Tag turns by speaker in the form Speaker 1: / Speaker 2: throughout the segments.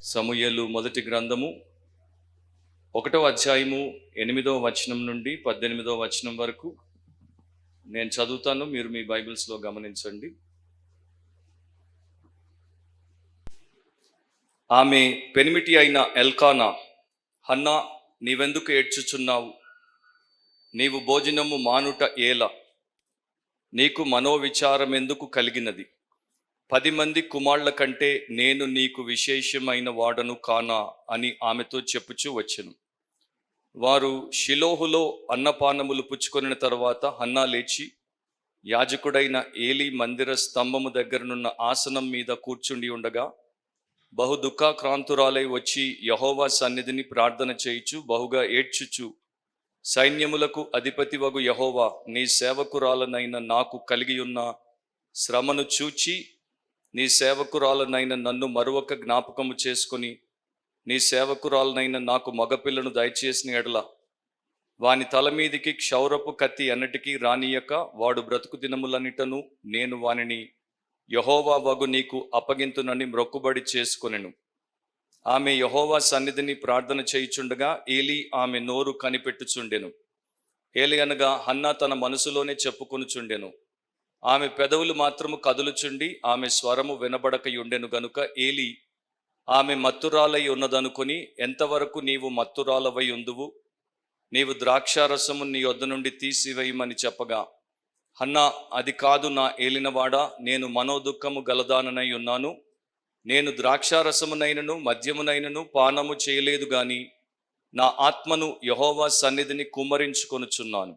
Speaker 1: సమూయేలు మొదటి గ్రంథము 1వ అధ్యాయము 8వ వచనం నుండి 18వ వచనం వరకు నేను చదువుతాను. మీరు మీ బైబిల్స్లో గమనించండి. ఆమె పెనిమిటి అయిన ఎల్కానా, హన్నా, నీవెందుకు ఏడ్చుచున్నావు? నీవు భోజనము మానుట ఏలా? నీకు మనోవిచారం ఎందుకు కలిగినది? 10 మంది కుమారుల కంటే నేను నీకు విశేషమైన వాడను కానా అని ఆమెతో చెప్పుచూ వచ్చెను. వారు షిలోహులో అన్నపానములు పుచ్చుకొనిన తరువాత హన్నా లేచి యాజకుడైన ఏలీ మందిర స్తంభము దగ్గరనున్న ఆసనం మీద కూర్చుండి ఉండగా బహు దుఃఖాక్రాంతురాలై వచ్చి యెహోవా సన్నిధిని ప్రార్థన చేయుచు బహుగా ఏడ్చుచు, సైన్యములకు అధిపతి వగు యెహోవా, నీ సేవకురాలనైన నాకు కలిగి ఉన్న శ్రమను చూచి నీ సేవకురాలనైన నన్ను మరొక జ్ఞాపకము చేసుకొని నీ సేవకురాలనైన నాకు మగపిల్లను దయచేసిన ఎడల వాని తల మీదికి క్షౌరపు కత్తి ఎన్నటికీ రానియక వాడు బ్రతుకు దినములన్నిటను నేను వానిని యెహోవా వగు నీకు అప్పగింతునని మ్రొక్కుబడి చేసుకొనెను. ఆమె యెహోవా సన్నిధిని ప్రార్థన చేయుచుండగా ఏలీ ఆమె నోరు కనిపెట్టుచుండెను. ఏలీ అనగా హన్నా తన మనసులోనే చెప్పుకొనుచుండెను. ఆమె పెదవులు మాత్రము కదులుచుండి ఆమె స్వరము వినబడకయుండెను గనుక ఏలీ ఆమె మత్తురాలై ఉన్నదనుకొని, ఎంతవరకు నీవు మత్తురాలవై ఉందువు? నీవు ద్రాక్షారసము నీ యొద్ద నుండి తీసివేయమని చెప్పగా, హన్నా, అది కాదు నా ఏలినవాడా, నేను మనోదుఃఖము గలదాననై ఉన్నాను. నేను ద్రాక్షారసమునైనను మద్యమునైనను పానము చేయలేదు గాని నా ఆత్మను యెహోవా సన్నిధిని కుమ్మరించుకొనుచున్నాను.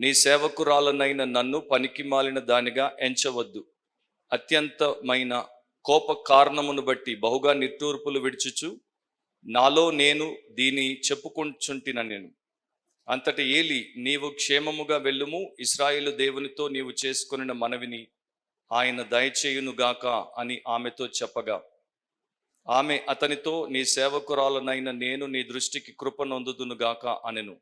Speaker 1: నీ సేవకురాలనైన నన్ను పనికి మాలిన దానిగా ఎంచవద్దు. అత్యంతమైన కోప కారణమును బట్టి బహుగా నిట్టూర్పులు విడుచుచు నాలో నేను దీని చెప్పుకుంటుంటిన నేను. అంతటి ఏలీ, నీవు క్షేమముగా వెళ్ళుము, ఇశ్రాయేలు దేవునితో నీవు చేసుకొనిన మనవిని ఆయన దయచేయునుగాక అని ఆమెతో చెప్పగా, ఆమె అతనితో, నీ సేవకురాలనైన నేను నీ దృష్టికి కృప నొందుదునుగాక అనెను.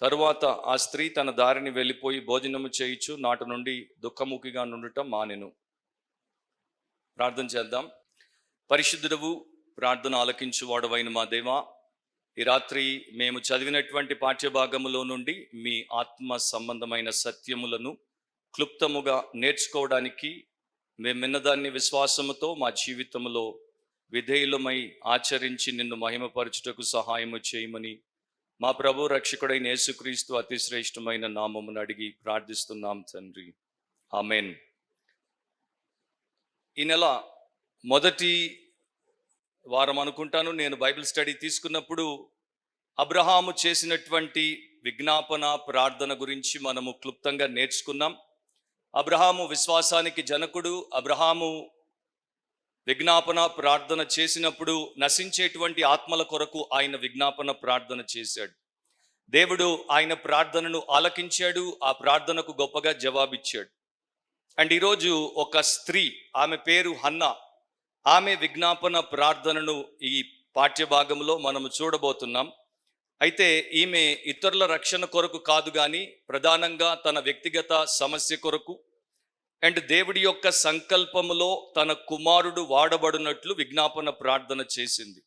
Speaker 1: తరువాత ఆ స్త్రీ తన దారిని వెళ్ళిపోయి భోజనము చేయుచు నాటి నుండి దుఃఖముఖిగా నుండటం మానెను. ప్రార్థన చేద్దాం. పరిశుద్ధుడవు, ప్రార్థన ఆలకించువాడవైన మా దేవా, ఈ రాత్రి మేము చదివినటువంటి పాఠ్యభాగములో నుండి మీ ఆత్మ సంబంధమైన సత్యములను క్లుప్తముగా నేర్చుకోవడానికి మేము విన్నదాన్ని విశ్వాసముతో మా జీవితంలో విధేయులమై ఆచరించి నిన్ను మహిమపరచుటకు సహాయము చేయమని మా ప్రభు రక్షకుడైన యేసుక్రీస్తు అతి శ్రేష్టమైన నామమును అడిగి ప్రార్థిస్తున్నాం తండ్రి, ఆమెన్. ఈ నెల మొదటి వారం అనుకుంటాను నేను బైబిల్ స్టడీ తీసుకున్నప్పుడు అబ్రహాము చేసినటువంటి విజ్ఞాపన ప్రార్థన గురించి మనము క్లుప్తంగా నేర్చుకున్నాం. అబ్రహాము విశ్వాసానికి జనకుడు. అబ్రహాము విజ్ఞాపన ప్రార్థన చేసినప్పుడు నశించేటువంటి ఆత్మల కొరకు ఆయన విజ్ఞాపన ప్రార్థన చేశాడు. దేవుడు ఆయన ప్రార్థనను ఆలకించాడు, ఆ ప్రార్థనకు గొప్పగా జవాబిచ్చాడు. అండ్ ఈరోజు ఒక స్త్రీ, ఆమె పేరు హన్నా, ఆమె విజ్ఞాపన ప్రార్థనను ఈ పాఠ్యభాగంలో మనము చూడబోతున్నాం. అయితే ఈమె ఇతరుల రక్షణ కొరకు కాదు కానీ ప్రధానంగా తన వ్యక్తిగత సమస్య కొరకు అండ్ దేవుడి యొక్క సంకల్పములో తన కుమారుడు వాడబడినట్లు విజ్ఞాపన ప్రార్థన చేసింది.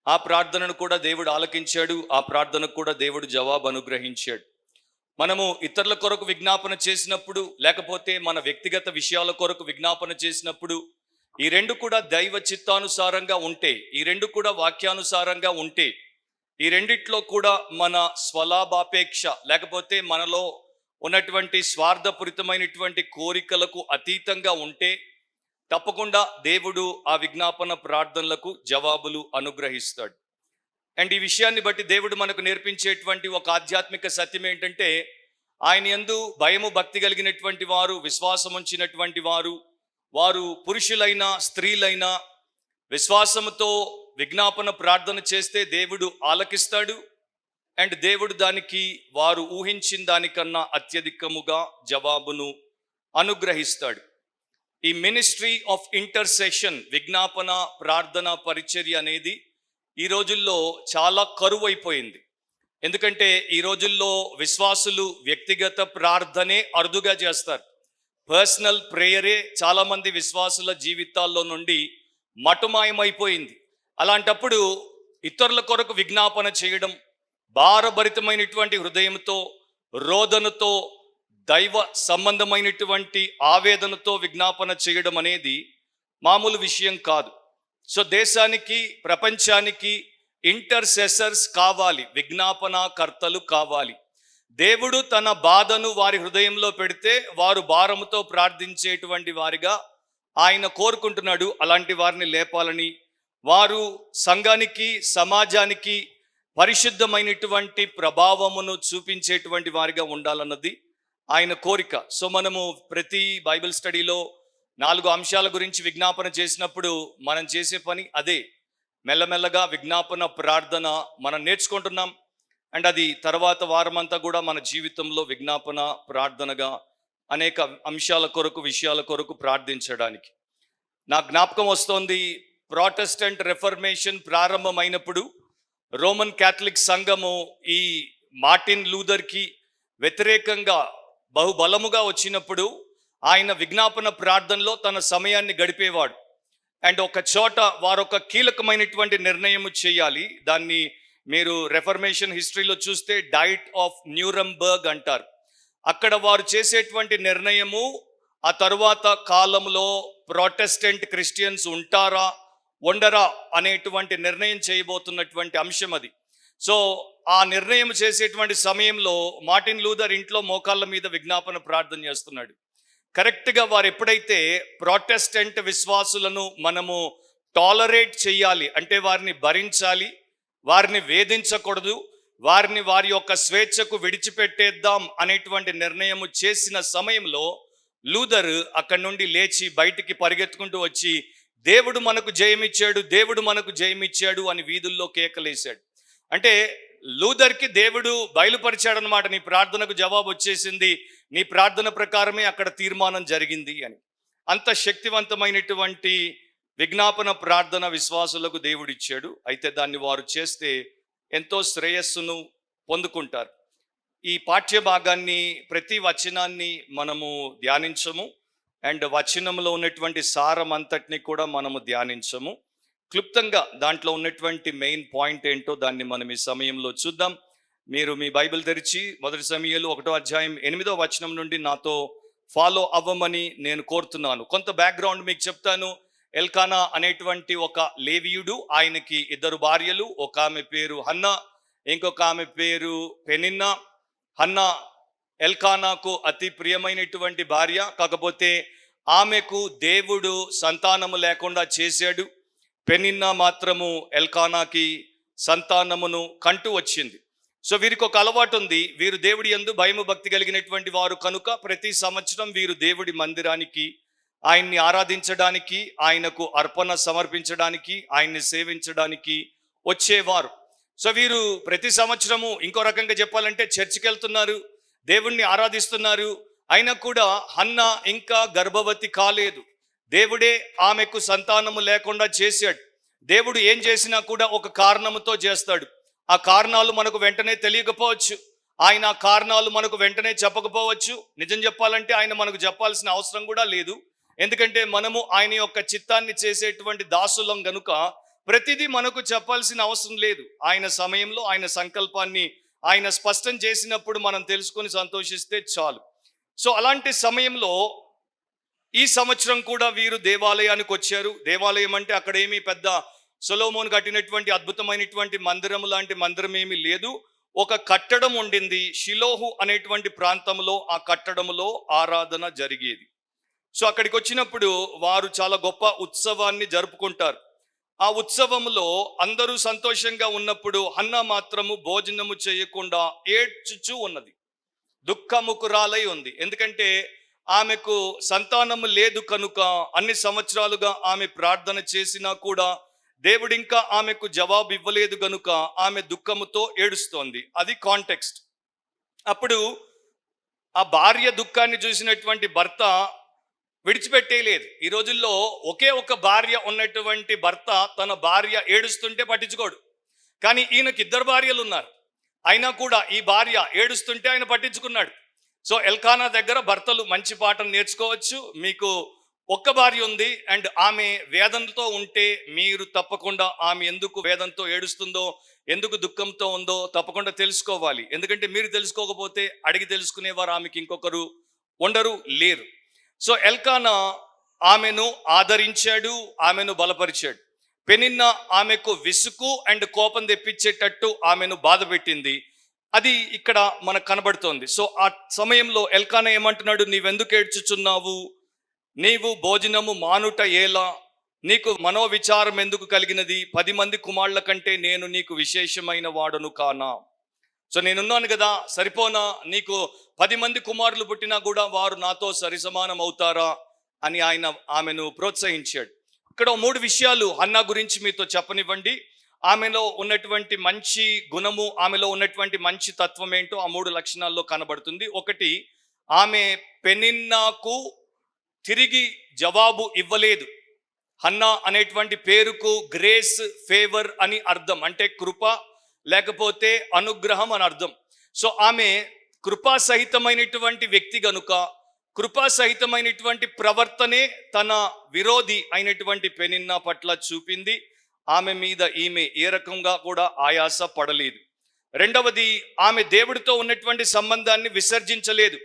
Speaker 1: ఆ ప్రార్థనను కూడా దేవుడు ఆలకించాడు, ఆ ప్రార్థనకు కూడా దేవుడు జవాబు అనుగ్రహించాడు. మనము ఇతరుల కొరకు విజ్ఞాపన చేసినప్పుడు, లేకపోతే మన వ్యక్తిగత విషయాల కొరకు విజ్ఞాపన చేసినప్పుడు ఈ రెండు కూడా దైవ చిత్తానుసారంగా ఉంటే, ఈ రెండు కూడా వాక్యానుసారంగా ఉంటే, ఈ రెండిట్లో కూడా మన స్వలాభాపేక్ష లేకపోతే మనలో ఉన్నటువంటి స్వార్థపూరితమైనటువంటి కోరికలకు అతీతంగా ఉంటే తప్పకుండా దేవుడు ఆ విజ్ఞాపన ప్రార్థనలకు జవాబులు అనుగ్రహిస్తాడు. అండ్ ఈ విషయాన్ని బట్టి దేవుడు మనకు నేర్పించేటువంటి ఒక ఆధ్యాత్మిక సత్యం ఏంటంటే, ఆయన యందు భయము భక్తి కలిగినటువంటి వారు, విశ్వాసం ఉంచినటువంటి వారు, వారు పురుషులైనా స్త్రీలైనా విశ్వాసముతో విజ్ఞాపన ప్రార్థన చేస్తే దేవుడు ఆలకిస్తాడు. అండ్ దేవుడు దానికి వారు ఊహించిన దానికన్నా అత్యధికముగా జవాబును అనుగ్రహిస్తాడు. ఈ మినిస్ట్రీ ఆఫ్ ఇంటర్సెషన్, విజ్ఞాపన ప్రార్థన పరిచర్య అనేది ఈ రోజుల్లో చాలా కరువైపోయింది. ఎందుకంటే ఈ రోజుల్లో విశ్వాసులు వ్యక్తిగత ప్రార్థనే అరుదుగా చేస్తారు. పర్సనల్ ప్రేయరే చాలామంది విశ్వాసుల జీవితాల్లో నుండి మటుమాయమైపోయింది. అలాంటప్పుడు ఇతరుల కొరకు విజ్ఞాపన చేయడం, భారభరితమైనటువంటి హృదయంతో, రోదనతో, దైవ సంబంధమైనటువంటి ఆవేదనతో విజ్ఞాపన చేయడం అనేది మామూలు విషయం కాదు. సో దేశానికి, ప్రపంచానికి ఇంటర్సెసర్స్ కావాలి, విజ్ఞాపనకర్తలు కావాలి. దేవుడు తన బాధను వారి హృదయంలో పెడితే వారు భారముతో ప్రార్థించేటువంటి వారిగా ఆయన కోరుకుంటున్నాడు. అలాంటి వారిని లేపాలని, వారు సంఘానికి, సమాజానికి పరిశుద్ధమైనటువంటి ప్రభావమును చూపించేటువంటి వారిగా ఉండాలన్నది ఆయన కోరిక. సో మనము ప్రతి బైబిల్ స్టడీలో 4 అంశాల గురించి విజ్ఞాపన చేసినప్పుడు మనం చేసే పని అదే. మెల్లమెల్లగా విజ్ఞాపన ప్రార్థన మనం నేర్చుకుంటున్నాం. అండ్ అది తర్వాత వారమంతా కూడా మన జీవితంలో విజ్ఞాపన ప్రార్థనగా అనేక అంశాల కొరకు, విషయాల కొరకు ప్రార్థించడానికి. నా జ్ఞాపకం వస్తోంది, ప్రొటెస్టెంట్ రెఫర్మేషన్ ప్రారంభమైనప్పుడు రోమన్ క్యాథలిక్ సంఘము ఈ మార్టిన్ లూథర్కి వ్యతిరేకంగా బహుబలముగా వచ్చినప్పుడు ఆయన విజ్ఞాపన ప్రార్థనలో తన సమయాన్ని గడిపేవాడు. అండ్ ఒక చోట వారు ఒక కీలకమైనటువంటి నిర్ణయం చేయాలి. దాన్ని మీరు రెఫర్మేషన్ హిస్టరీలో చూస్తే డైట్ ఆఫ్ న్యూరంబర్గ్ అంటారు. అక్కడ వారు చేసేటువంటి నిర్ణయము ఆ తరువాత కాలంలో ప్రొటెస్టెంట్ క్రిస్టియన్స్ ఉంటారా ఉండరా అనేటువంటి నిర్ణయం చేయబోతున్నటువంటి అంశం అది. సో ఆ నిర్ణయం చేసేటువంటి సమయంలో మార్టిన్ లూథర్ ఇంట్లో మోకాళ్ళ మీద విజ్ఞాపన ప్రార్థన చేస్తున్నాడు. కరెక్ట్గా వారు ఎప్పుడైతే ప్రొటెస్టెంట్ విశ్వాసులను మనము టాలరేట్ చేయాలి, అంటే వారిని భరించాలి, వారిని వేధించకూడదు, వారిని వారి యొక్క స్వేచ్ఛకు విడిచిపెట్టేద్దాం అనేటువంటి నిర్ణయం చేసిన సమయంలో లూథర్ అక్కడి నుండి లేచి బయటికి పరిగెత్తుకుంటూ వచ్చి, దేవుడు మనకు జయమిచ్చాడు, దేవుడు మనకు జయమిచ్చాడు అని వీధుల్లో కేకలేశాడు. అంటే లూథర్కి దేవుడు బయలుపరిచాడు అనమాట, నీ ప్రార్థనకు జవాబు వచ్చేసింది, నీ ప్రార్థన ప్రకారమే అక్కడ తీర్మానం జరిగింది అని. అంత శక్తివంతమైనటువంటి విజ్ఞాపన ప్రార్థన విశ్వాసులకు దేవుడు ఇచ్చాడు. అయితే దాన్ని వారు చేస్తే ఎంతో శ్రేయస్సును పొందుకుంటారు. ఈ పాఠ్య భాగాన్ని, ప్రతి వచనాన్ని మనము ధ్యానించము. అండ్ వచనంలో ఉన్నటువంటి సారం అంతటిని కూడా మనము ధ్యానించము. క్లుప్తంగా దాంట్లో ఉన్నటువంటి మెయిన్ పాయింట్ ఏంటో దాన్ని మనం ఈ సమయంలో చూద్దాం. మీరు మీ బైబిల్ తెరిచి 1 సమూయేలు 1వ అధ్యాయం 8వ వచనం నుండి నాతో ఫాలో అవ్వమని నేను కోరుతున్నాను. కొంత బ్యాక్గ్రౌండ్ మీకు చెప్తాను. ఎల్కానా అనేటువంటి ఒక లేవీయుడు, ఆయనకి 2 భార్యలు. ఒక ఆమె పేరు హన్నా, ఇంకొక ఆమె పేరు పెనిన్నా. హన్నా ఎల్కానాకు అతి ప్రియమైనటువంటి భార్య, కాకపోతే ఆమెకు దేవుడు సంతానము లేకుండా చేశాడు. పెనిన్నా మాత్రము ఎల్కానాకి సంతానమును కంటూ వచ్చింది. సో వీరికి ఒక అలవాటు ఉంది, వీరు దేవుడి యందు భయము భక్తి కలిగినటువంటి వారు కనుక ప్రతి సంవత్సరం వీరు దేవుడి మందిరానికి ఆయన్ని ఆరాధించడానికి, ఆయనకు అర్పణ సమర్పించడానికి, ఆయన్ని సేవించడానికి వచ్చేవారు. సో వీరు ప్రతి సంవత్సరము, ఇంకో రకంగా చెప్పాలంటే, చర్చికి వెళ్తున్నారు, దేవుణ్ణి ఆరాధిస్తున్నారు. అయినా కూడా హన్నా ఇంకా గర్భవతి కాలేదు. దేవుడే ఆమెకు సంతానము లేకుండా చేశాడు. దేవుడు ఏం చేసినా కూడా ఒక కారణముతో చేస్తాడు. ఆ కారణాలు మనకు వెంటనే తెలియకపోవచ్చు, ఆయన ఆ కారణాలు మనకు వెంటనే చెప్పకపోవచ్చు. నిజం చెప్పాలంటే ఆయన మనకు చెప్పాల్సిన అవసరం కూడా లేదు. ఎందుకంటే మనము ఆయన యొక్క చిత్తాన్ని చేసేటువంటి దాసులం గనుక ప్రతిదీ మనకు చెప్పాల్సిన అవసరం లేదు. ఆయన సమయంలో ఆయన సంకల్పాన్ని ఆయన స్పష్టం చేసినప్పుడు మనం తెలుసుకొని సంతోషిస్తే చాలు. సో అలాంటి సమయంలో ఈ సంవత్సరం కూడా వీరు దేవాలయానికి వచ్చారు. దేవాలయం అంటే అక్కడ ఏమీ పెద్ద సొలొమోను కట్టినటువంటి అద్భుతమైనటువంటి మందిరం లాంటి మందిరం ఏమీ లేదు. ఒక కట్టడం ఉండింది, షిలోహు అనేటువంటి ప్రాంతంలో. ఆ కట్టడంలో ఆరాధన జరిగేది. సో అక్కడికి వచ్చినప్పుడు వారు చాలా గొప్ప ఉత్సవాన్ని జరుపుకుంటారు. ఆ ఉత్సవంలో అందరూ సంతోషంగా ఉన్నప్పుడు హన్నా మాత్రము భోజనము చేయకుండా ఏడ్చుచూ ఉన్నది, దుఃఖముకురాలై ఉంది. ఎందుకంటే ఆమెకు సంతానము లేదు కనుక అన్ని సంవత్సరాలుగా ఆమె ప్రార్థన చేసినా కూడా దేవుడు ఇంకా ఆమెకు జవాబు ఇవ్వలేదు కనుక ఆమె దుఃఖముతో ఏడుస్తోంది. అది కాంటెక్స్ట్. అప్పుడు ఆ భార్య దుఃఖాన్ని చూసినటువంటి భర్త విడిచిపెట్టేయలేదు. ఈ రోజుల్లో ఒకే ఒక భార్య ఉన్నటువంటి భర్త తన భార్య ఏడుస్తుంటే పట్టించుకోడు. కానీ ఈయనకి 2 భార్యలు ఉన్నారు, అయినా కూడా ఈ భార్య ఏడుస్తుంటే ఆయన పట్టించుకున్నాడు. సో ఎల్కానా దగ్గర భర్తలు మంచి పాఠం నేర్చుకోవచ్చు. మీకు ఒక్క భార్య ఉంది అండ్ ఆమె వేదనతో ఉంటే మీరు తప్పకుండా ఆమె ఎందుకు వేదనతో ఏడుస్తుందో, ఎందుకు దుఃఖంతో ఉందో తప్పకుండా తెలుసుకోవాలి. ఎందుకంటే మీరు తెలుసుకోకపోతే అడిగి తెలుసుకునేవారు ఆమెకి ఇంకొకరు ఉండరు, లేరు. సో ఎల్కానా ఆమెను ఆదరించాడు, ఆమెను బలపరిచాడు. పెనిన్నా ఆమెకు విసుగు అండ్ కోపం తెప్పించేటట్టు ఆమెను బాధ పెట్టింది. అది ఇక్కడ మనకు కనబడుతోంది. సో ఆ సమయంలో ఎల్కానా ఏమంటున్నాడు, నీవెందుకు ఏడ్చుచున్నావు, నీవు భోజనము మానుట ఏలా, నీకు మనోవిచారం ఎందుకు కలిగినది, 10 మంది కుమారుల కంటే నేను నీకు విశేషమైన వాడను కానా. సో నేనున్నాను కదా, సరిపోనా, నీకు 10 మంది కుమారులు పుట్టినా కూడా వారు నాతో సరిసమానం అవుతారా అని ఆయన ఆమెను ప్రోత్సహించాడు. ఇక్కడ 3 విషయాలు హన్నా గురించి మీతో చెప్పనివ్వండి. ఆమెలో ఉన్నటువంటి మంచి గుణము, ఆమెలో ఉన్నటువంటి మంచి తత్వం ఏంటో ఆ 3 లక్షణాల్లో కనబడుతుంది. ఒకటి, ఆమె పెనిన్నాకు తిరిగి జవాబు ఇవ్వలేదు. హన్నా అనేటువంటి పేరుకు గ్రేస్, ఫేవర్ అని అర్థం, అంటే కృప లేకపోతే అనుగ్రహం అని అర్థం. సో ఆమె కృపా సహితమైనటువంటి వ్యక్తి గనుక కృపా సహితమైనటువంటి ప్రవర్తనే తన విరోధి అయినటువంటి పెనిన్నా పట్ల చూపింది. ఆమె మీద ఈమె ఏ రకంగా కూడా ఆయాస పడలేదు. రెండవది, ఆమె దేవుడితో ఉన్నటువంటి సంబంధాన్ని విసర్జించలేదు.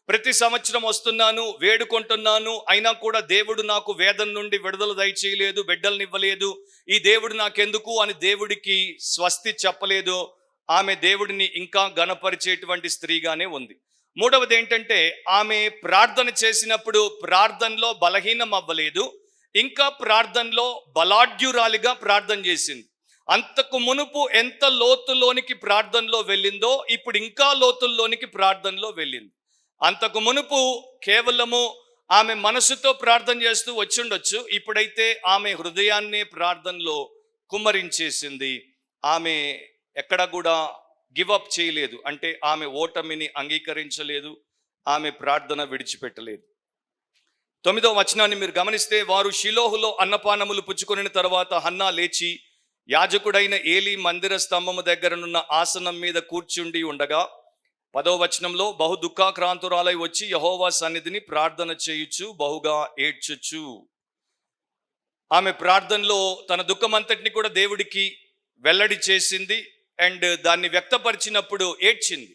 Speaker 1: ప్రతి సంవత్సరం వస్తున్నాను, వేడుకుంటున్నాను, అయినా కూడా దేవుడు నాకు వేదన నుండి విడుదల దయచేయలేదు, బిడ్డలనివ్వలేదు, ఈ దేవుడు నాకెందుకు అని దేవుడికి స్వస్తి చెప్పలేదు. ఆమె దేవుడిని ఇంకా ఘనపరిచేటువంటి స్త్రీగానే ఉంది. మూడవది ఏంటంటే, ఆమె ప్రార్థన చేసినప్పుడు ప్రార్థనలో బలహీనం అవ్వలేదు, ఇంకా ప్రార్థనలో బలాఢ్యురాలిగా ప్రార్థన చేసింది. అంతకు మునుపు ఎంత లోతుల్లోనికి ప్రార్థనలో వెళ్ళిందో ఇప్పుడు ఇంకా లోతుల్లోనికి ప్రార్థనలో వెళ్ళింది. అంతకు మునుపు కేవలము ఆమె మనసుతో ప్రార్థన చేస్తూ వచ్చిండొచ్చు, ఇప్పుడైతే ఆమె హృదయాన్నే ప్రార్థనలో కుమ్మరించేసింది. ఆమె ఎక్కడ కూడా గివప్ చేయలేదు, అంటే ఆమె ఓటమిని అంగీకరించలేదు, ఆమె ప్రార్థన విడిచిపెట్టలేదు. 9వ వచనాన్ని మీరు గమనిస్తే, వారు షిలోహులో అన్నపానములు పుచ్చుకొనిన తర్వాత హన్నా లేచి యాజకుడైన ఏలీ మందిర స్తంభము దగ్గరనున్న ఆసనం మీద కూర్చుండి ఉండగా 10వ వచనంలో, బహు దుఃఖాక్రాంతురాలై వచ్చి యెహోవా సన్నిధిని ప్రార్థన చేయుచు బహుగా ఏడ్చుచు. ఆమె ప్రార్థనలో తన దుఃఖమంతటిని కూడా దేవుడికి వెల్లడి చేసింది అండ్ దాన్ని వ్యక్తపరిచినప్పుడు ఏడ్చింది.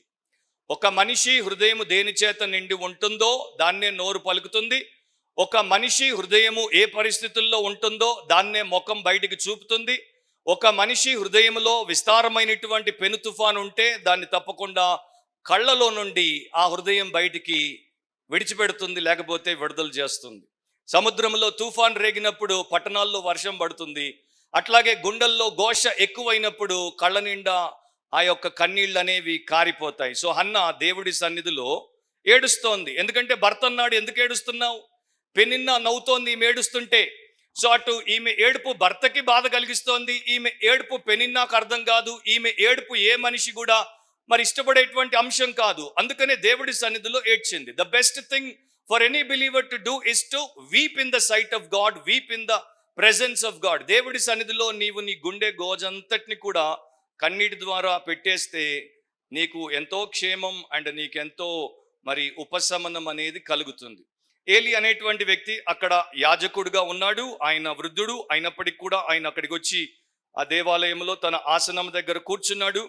Speaker 1: ఒక మనిషి హృదయము దేని చేత నిండి ఉంటుందో దాన్నే నోరు పలుకుతుంది. ఒక మనిషి హృదయము ఏ పరిస్థితుల్లో ఉంటుందో దాన్నే ముఖం బయటికి చూపుతుంది. ఒక మనిషి హృదయంలో విస్తారమైనటువంటి పెను తుఫాను ఉంటే దాన్ని తప్పకుండా కళ్ళలో నుండి ఆ హృదయం బయటికి విడిచిపెడుతుంది, లేకపోతే విడుదల చేస్తుంది. సముద్రంలో తుఫాన్ రేగినప్పుడు పట్టణాల్లో వర్షం పడుతుంది. అట్లాగే గుండెల్లో ఘోష ఎక్కువైనప్పుడు కళ్ళ నిండా ఆ యొక్క కన్నీళ్ళు అనేవి కారిపోతాయి. సో హన్నా దేవుడి సన్నిధిలో ఏడుస్తోంది. ఎందుకంటే భర్త అన్నాడు, ఎందుకు ఏడుస్తున్నావు, పెనిన్నా నవ్వుతోంది ఈమె ఏడుస్తుంటే. సో అటు ఈమె ఏడుపు భర్తకి బాధ కలిగిస్తోంది, ఈమె ఏడుపు పెనిన్నాకు అర్థం కాదు, ఈమె ఏడుపు ఏ మనిషి కూడా మరి ఇష్టపడేటువంటి అంశం కాదు. అందుకనే దేవుడి సన్నిధిలో ఏడ్చింది. The best thing for any believer to do is to weep in the sight of God, weep in the presence of God. దేవుడి సన్నిధిలో నీవు నీ గుండె గోజంతటిని కూడా కన్నీటి ద్వారా పెట్టేస్తే నీకు ఎంతో క్షేమం అండ్ నీకెంతో మరి ఉపశమనం అనేది కలుగుతుంది. ఏలి అనేటువంటి వ్యక్తి అక్కడ యాజకుడుగా ఉన్నాడు. ఆయన వృద్ధుడు అయినప్పటికీ కూడా ఆయన అక్కడికి వచ్చి ఆ దేవాలయంలో తన ఆసనం దగ్గర కూర్చున్నాడు.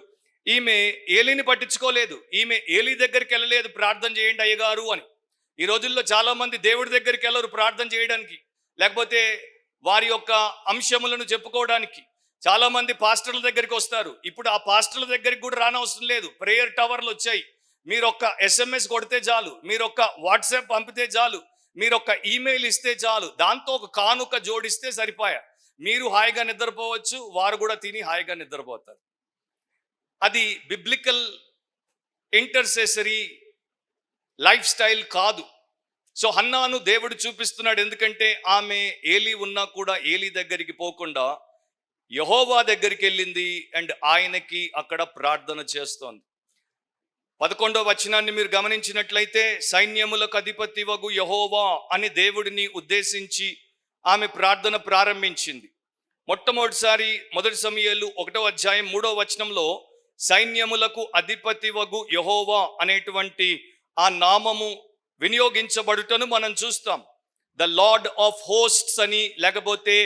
Speaker 1: ఈమె ఏలిని పట్టించుకోలేదు, ఈమె ఏలి దగ్గరికి వెళ్ళలేదు ప్రార్థన చేయండి అయ్యగారు అని. ఈ రోజుల్లో చాలా మంది దేవుడి దగ్గరికి వెళ్ళరు ప్రార్థన చేయడానికి, లేకపోతే వారి యొక్క అంశములను చెప్పుకోవడానికి. చాలా మంది పాస్టర్ల దగ్గరికి వస్తారు. ఇప్పుడు ఆ పాస్టర్ల దగ్గరికి కూడా రానవసరం లేదు, ప్రేయర్ టవర్లు వచ్చాయి. మీరు ఒక్క SMS కొడితే చాలు, మీరు ఒక్క వాట్సాప్ పంపితే చాలు, మీరు ఒక్క ఈమెయిల్ ఇస్తే చాలు, దాంతో ఒక కానుక జోడిస్తే సరిపోయా, మీరు హాయిగా నిద్రపోవచ్చు, వారు కూడా తిని హాయిగా నిద్రపోతారు. అది బిబ్లికల్ ఇంటర్సెసరీ లైఫ్ స్టైల్ కాదు. సో హన్నాను దేవుడు చూపిస్తున్నాడు, ఎందుకంటే ఆమె ఏలి ఉన్నా కూడా ఏలి దగ్గరికి పోకుండా యెహోవా దగ్గరికి వెళ్ళింది అండ్ ఆయనకి అక్కడ ప్రార్థన చేస్తోంది. 11వ వచనాన్ని మీరు గమనించినట్లయితే, సైన్యములకు అధిపతి వగు యెహోవా అని దేవుడిని ఉద్దేశించి ఆమె ప్రార్థన ప్రారంభించింది. మొట్టమొదటిసారి 1 సమూయేలు 1వ అధ్యాయం 3వ వచనంలో సైన్యములకు అధిపతి వగు యెహోవా అనేటువంటి ఆ నామము వినియోగించబడుటను మనం చూస్తాం. ద లార్డ్ ఆఫ్ హోస్ట్స్ అని, లేకపోతే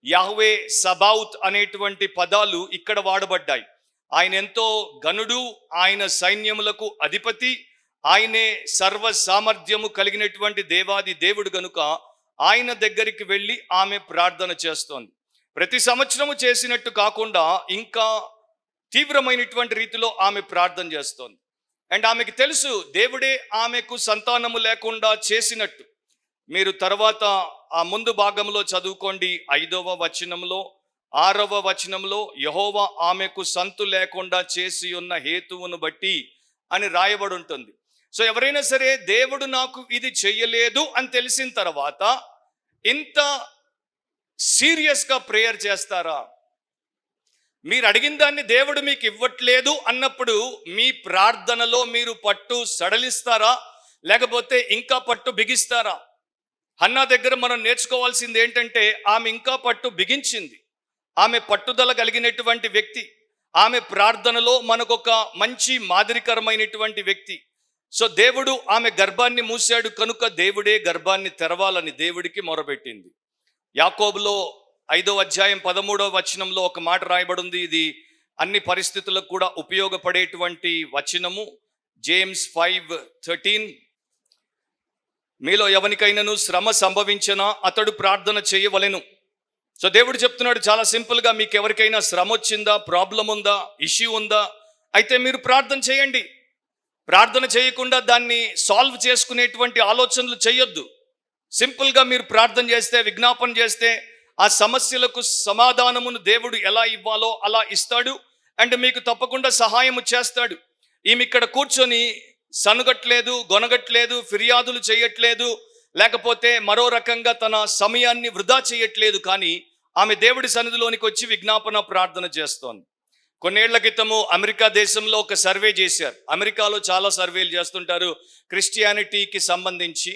Speaker 1: యాహ్వే సబావుత్ అనేటువంటి పదాలు ఇక్కడ వాడబడ్డాయి. ఆయన ఎంతో ఘనుడు, ఆయన సైన్యములకు అధిపతి, ఆయనే సర్వ సామర్థ్యము కలిగినటువంటి దేవాది దేవుడు గనుక ఆయన దగ్గరికి వెళ్ళి ఆమె ప్రార్థన చేస్తోంది. ప్రతి సంవత్సరము చేసినట్టు కాకుండా ఇంకా తీవ్రమైనటువంటి రీతిలో ఆమె ప్రార్థన చేస్తోంది. అండ్ ఆమెకు తెలుసు దేవుడే ఆమెకు సంతానము లేకుండా చేసినట్టు. మీరు తర్వాత ఆ ముందు భాగంలో చదువుకోండి, 5వ వచనంలో 6వ వచనంలో యెహోవా ఆమెకు సంతు లేకుండా చేసి ఉన్న హేతువును బట్టి అని రాయబడి ఉంటుంది. సో ఎవరైనా సరే దేవుడు నాకు ఇది చెయ్యలేదు అని తెలిసిన తర్వాత ఇంత సీరియస్గా ప్రేయర్ చేస్తారా? మీరు అడిగిన దాన్ని దేవుడు మీకు ఇవ్వట్లేదు అన్నప్పుడు మీ ప్రార్థనలో మీరు పట్టు సడలిస్తారా, లేకపోతే ఇంకా పట్టు బిగిస్తారా? హన్నా దగ్గర మనం నేర్చుకోవాల్సింది ఏంటంటే ఆమె ఇంకా పట్టు బిగించింది. ఆమె పట్టుదల కలిగినటువంటి వ్యక్తి. ఆమె ప్రార్థనలో మనకొక మంచి మాదిరికరమైనటువంటి వ్యక్తి. సో దేవుడు ఆమె గర్భాన్ని మూసాడు కనుక దేవుడే గర్భాన్ని తెరవాలని దేవుడికి మొరపెట్టింది. యాకోబులో 5వ అధ్యాయం 13వ వచనంలో ఒక మాట రాయబడి ఉంది. ఇది అన్ని పరిస్థితులకు కూడా ఉపయోగపడేటువంటి వచనము. జేమ్స్ 5:13, మీలో ఎవరికైనాను శ్రమ సంభవించినా అతడు ప్రార్థన చేయవలెను. సో దేవుడు చెప్తున్నాడు చాలా సింపుల్గా, మీకు ఎవరికైనా శ్రమ వచ్చిందా, ప్రాబ్లం ఉందా, ఇష్యూ ఉందా, అయితే మీరు ప్రార్థన చేయండి. ప్రార్థన చేయకుండా దాన్ని సాల్వ్ చేసుకునేటువంటి ఆలోచనలు చేయొద్దు. సింపుల్గా మీరు ప్రార్థన చేస్తే, విజ్ఞాపన చేస్తే ఆ సమస్యలకు సమాధానమును దేవుడు ఎలా ఇవ్వాలో అలా ఇస్తాడు. అండ్ మీకు తప్పకుండా సహాయము చేస్తాడు. ఈమె ఇక్కడ కూర్చొని సనుగట్లేదు, గొనగట్లేదు, ఫిర్యాదులు చేయట్లేదు, లేకపోతే మరో రకంగా తన సమయాన్ని వృధా చేయట్లేదు. కానీ ఆమె దేవుడి సన్నిధిలోనికి వచ్చి విజ్ఞాపన ప్రార్థన చేస్తోంది. కొన్నేళ్ల క్రితము అమెరికా దేశంలో ఒక సర్వే చేశారు. అమెరికాలో చాలా సర్వేలు చేస్తుంటారు క్రిస్టియానిటీకి సంబంధించి.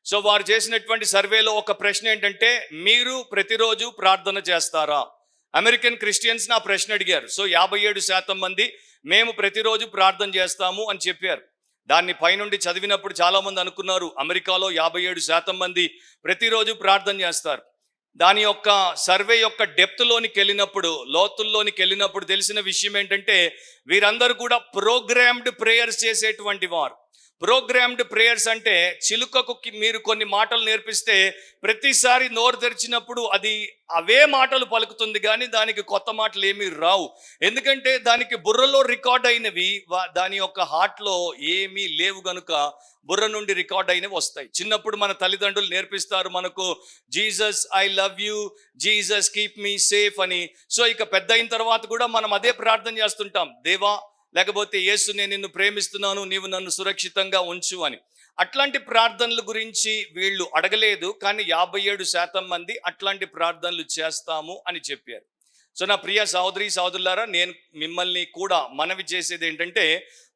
Speaker 1: సో వారు చేసినటువంటి సర్వేలో ఒక ప్రశ్న ఏంటంటే, మీరు ప్రతిరోజు ప్రార్థన చేస్తారా? అమెరికన్ క్రిస్టియన్స్ నా ప్రశ్న అడిగారు. సో 57% మంది మేము ప్రతిరోజు ప్రార్థన చేస్తాము అని చెప్పారు. దాన్ని పైనుండి చదివినప్పుడు చాలామంది అనుకున్నారు అమెరికాలో 57% మంది ప్రతిరోజు ప్రార్థన చేస్తారు. దాని యొక్క సర్వే యొక్క డెప్త్లోనికి వెళ్ళినప్పుడు, లోతుల్లోనికి వెళ్ళినప్పుడు తెలిసిన విషయం ఏంటంటే, వీరందరూ కూడా ప్రోగ్రామ్డ్ ప్రేయర్స్ చేసేటువంటి వారు. ప్రోగ్రామ్డ్ ప్రేయర్స్ అంటే చిలుకకు మీరు కొన్ని మాటలు నేర్పిస్తే ప్రతిసారి నోరు తెరిచినప్పుడు అది అవే మాటలు పలుకుతుంది, కానీ దానికి కొత్త మాటలు ఏమీ రావు. ఎందుకంటే దానికి బుర్రలో రికార్డ్ అయినవి దాని యొక్క హార్ట్లో ఏమీ లేవు గనుక బుర్ర నుండి రికార్డ్ అయినవి వస్తాయి. చిన్నప్పుడు మన తల్లిదండ్రులు నేర్పిస్తారు మనకు, Jesus I love you, Jesus keep me safe అని. సో ఇక పెద్ద అయిన తర్వాత కూడా మనం అదే ప్రార్థన చేస్తుంటాం, దేవా, లేకపోతే యేసు నేను నిన్ను ప్రేమిస్తున్నాను, నీవు నన్ను సురక్షితంగా ఉంచు అని. అట్లాంటి ప్రార్థనల గురించి వీళ్ళు అడగలేదు, కానీ 57% మంది అట్లాంటి ప్రార్థనలు చేస్తాము అని చెప్పారు. సో నా ప్రియ సహోదరి సహోదరులారా, నేను మిమ్మల్ని కూడా మనవి చేసేది ఏంటంటే,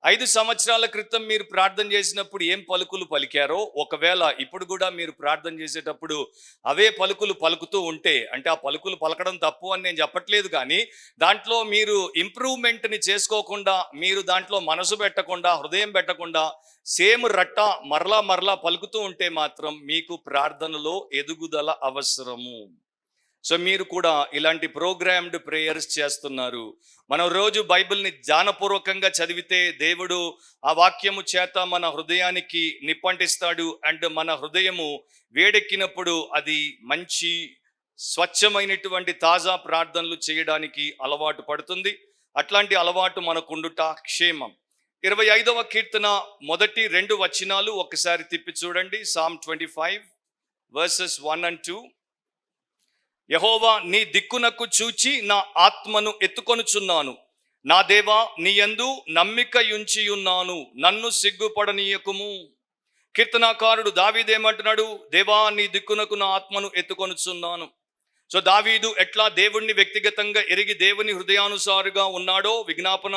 Speaker 1: 5 సంవత్సరాల క్రితం మీరు ప్రార్థన చేసినప్పుడు ఏం పలుకులు పలికారో, ఒకవేళ ఇప్పుడు కూడా మీరు ప్రార్థన చేసేటప్పుడు అవే పలుకులు పలుకుతూ ఉంటే, అంటే ఆ పలుకులు పలకడం తప్పు అని నేను చెప్పట్లేదు, కానీ దాంట్లో మీరు ఇంప్రూవ్మెంట్ని చేసుకోకుండా, మీరు దాంట్లో మనసు పెట్టకుండా, హృదయం పెట్టకుండా సేమ్ రట్ట మరలా పలుకుతూ ఉంటే మాత్రం మీకు ప్రార్థనలో ఎదుగుదల అవసరము. సో మీరు కూడా ఇలాంటి ప్రోగ్రామ్డ్ ప్రేయర్స్ చేస్తున్నారు. మనం రోజు బైబిల్ని ధ్యానపూర్వకంగా చదివితే దేవుడు ఆ వాక్యము చేత మన హృదయానికి నిప్పంటిస్తాడు. అండ్ మన హృదయము వేడెక్కినప్పుడు అది మంచి స్వచ్ఛమైనటువంటి తాజా ప్రార్థనలు చేయడానికి అలవాటు పడుతుంది. అట్లాంటి అలవాటు మనకుండుట క్షేమం. 25వ కీర్తన మొదటి 2 వచనాలు ఒకసారి తిప్పి చూడండి. Psalm 25 verses 1 and 2. యెహోవా, నీ దిక్కునకు చూచి నా ఆత్మను ఎత్తుకొనుచున్నాను. నా దేవా, నీ యందు నమ్మికయుంచి ఉన్నాను, నన్ను సిగ్గుపడనీయకుము. కీర్తనాకారుడు దావీదేమంటున్నాడు, దేవా నీ దిక్కునకు నా ఆత్మను ఎత్తుకొనుచున్నాను. సో దావీదు ఎట్లా దేవుణ్ణి వ్యక్తిగతంగా ఎరిగి దేవుని హృదయానుసారుగా ఉన్నాడో, విజ్ఞాపన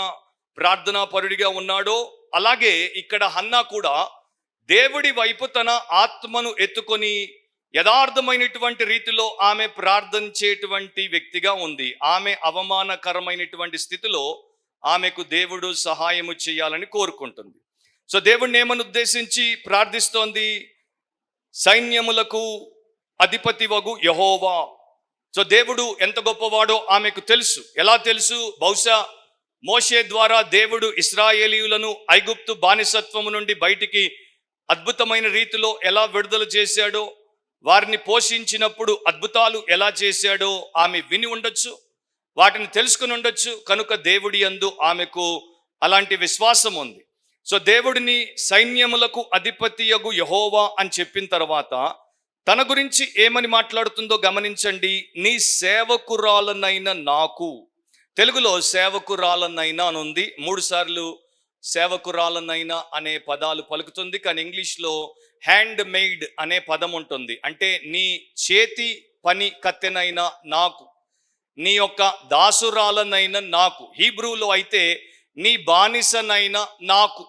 Speaker 1: ప్రార్థనా పరుడిగా ఉన్నాడో, అలాగే ఇక్కడ హన్నా కూడా దేవుడి వైపు తన ఆత్మను ఎత్తుకొని యథార్థమైనటువంటి రీతిలో ఆమె ప్రార్థించేటువంటి వ్యక్తిగా ఉంది. ఆమె అవమానకరమైనటువంటి స్థితిలో ఆమెకు దేవుడు సహాయము చేయాలని కోరుకుంటుంది. సో దేవుడిని ఏమని ఉద్దేశించి ప్రార్థిస్తోంది? సైన్యములకు అధిపతివగు యెహోవా. సో దేవుడు ఎంత గొప్పవాడో ఆమెకు తెలుసు. ఎలా తెలుసు? బహుశా మోషే ద్వారా దేవుడు ఇశ్రాయేలీయులను ఐగుప్తు బానిసత్వము నుండి బయటికి అద్భుతమైన రీతిలో ఎలా విడుదల చేశాడో, వారిని పోషించినప్పుడు అద్భుతాలు ఎలా చేశాడో ఆమె విని ఉండొచ్చు, వాటిని తెలుసుకుని ఉండొచ్చు. కనుక దేవుడి యందు ఆమెకు అలాంటి విశ్వాసం ఉంది. సో దేవుడిని సైన్యములకు అధిపతియగు యెహోవా అని చెప్పిన తర్వాత తన గురించి ఏమని మాట్లాడుతుందో గమనించండి. నీ సేవకురాలనైన నాకు. తెలుగులో సేవకురాలనైనా అని ఉంది, 3 సార్లు సేవకురాలనైనా అనే పదాలు పలుకుతుంది. కానీ ఇంగ్లీష్లో హ్యాండ్ మెయిడ్ అనే పదం ఉంటుంది. అంటే నీ చేతి పని కత్తెనైనా నాకు, నీ యొక్క దాసురాలనైనా నాకు. హీబ్రూలో అయితే నీ బానిసనైనా నాకు.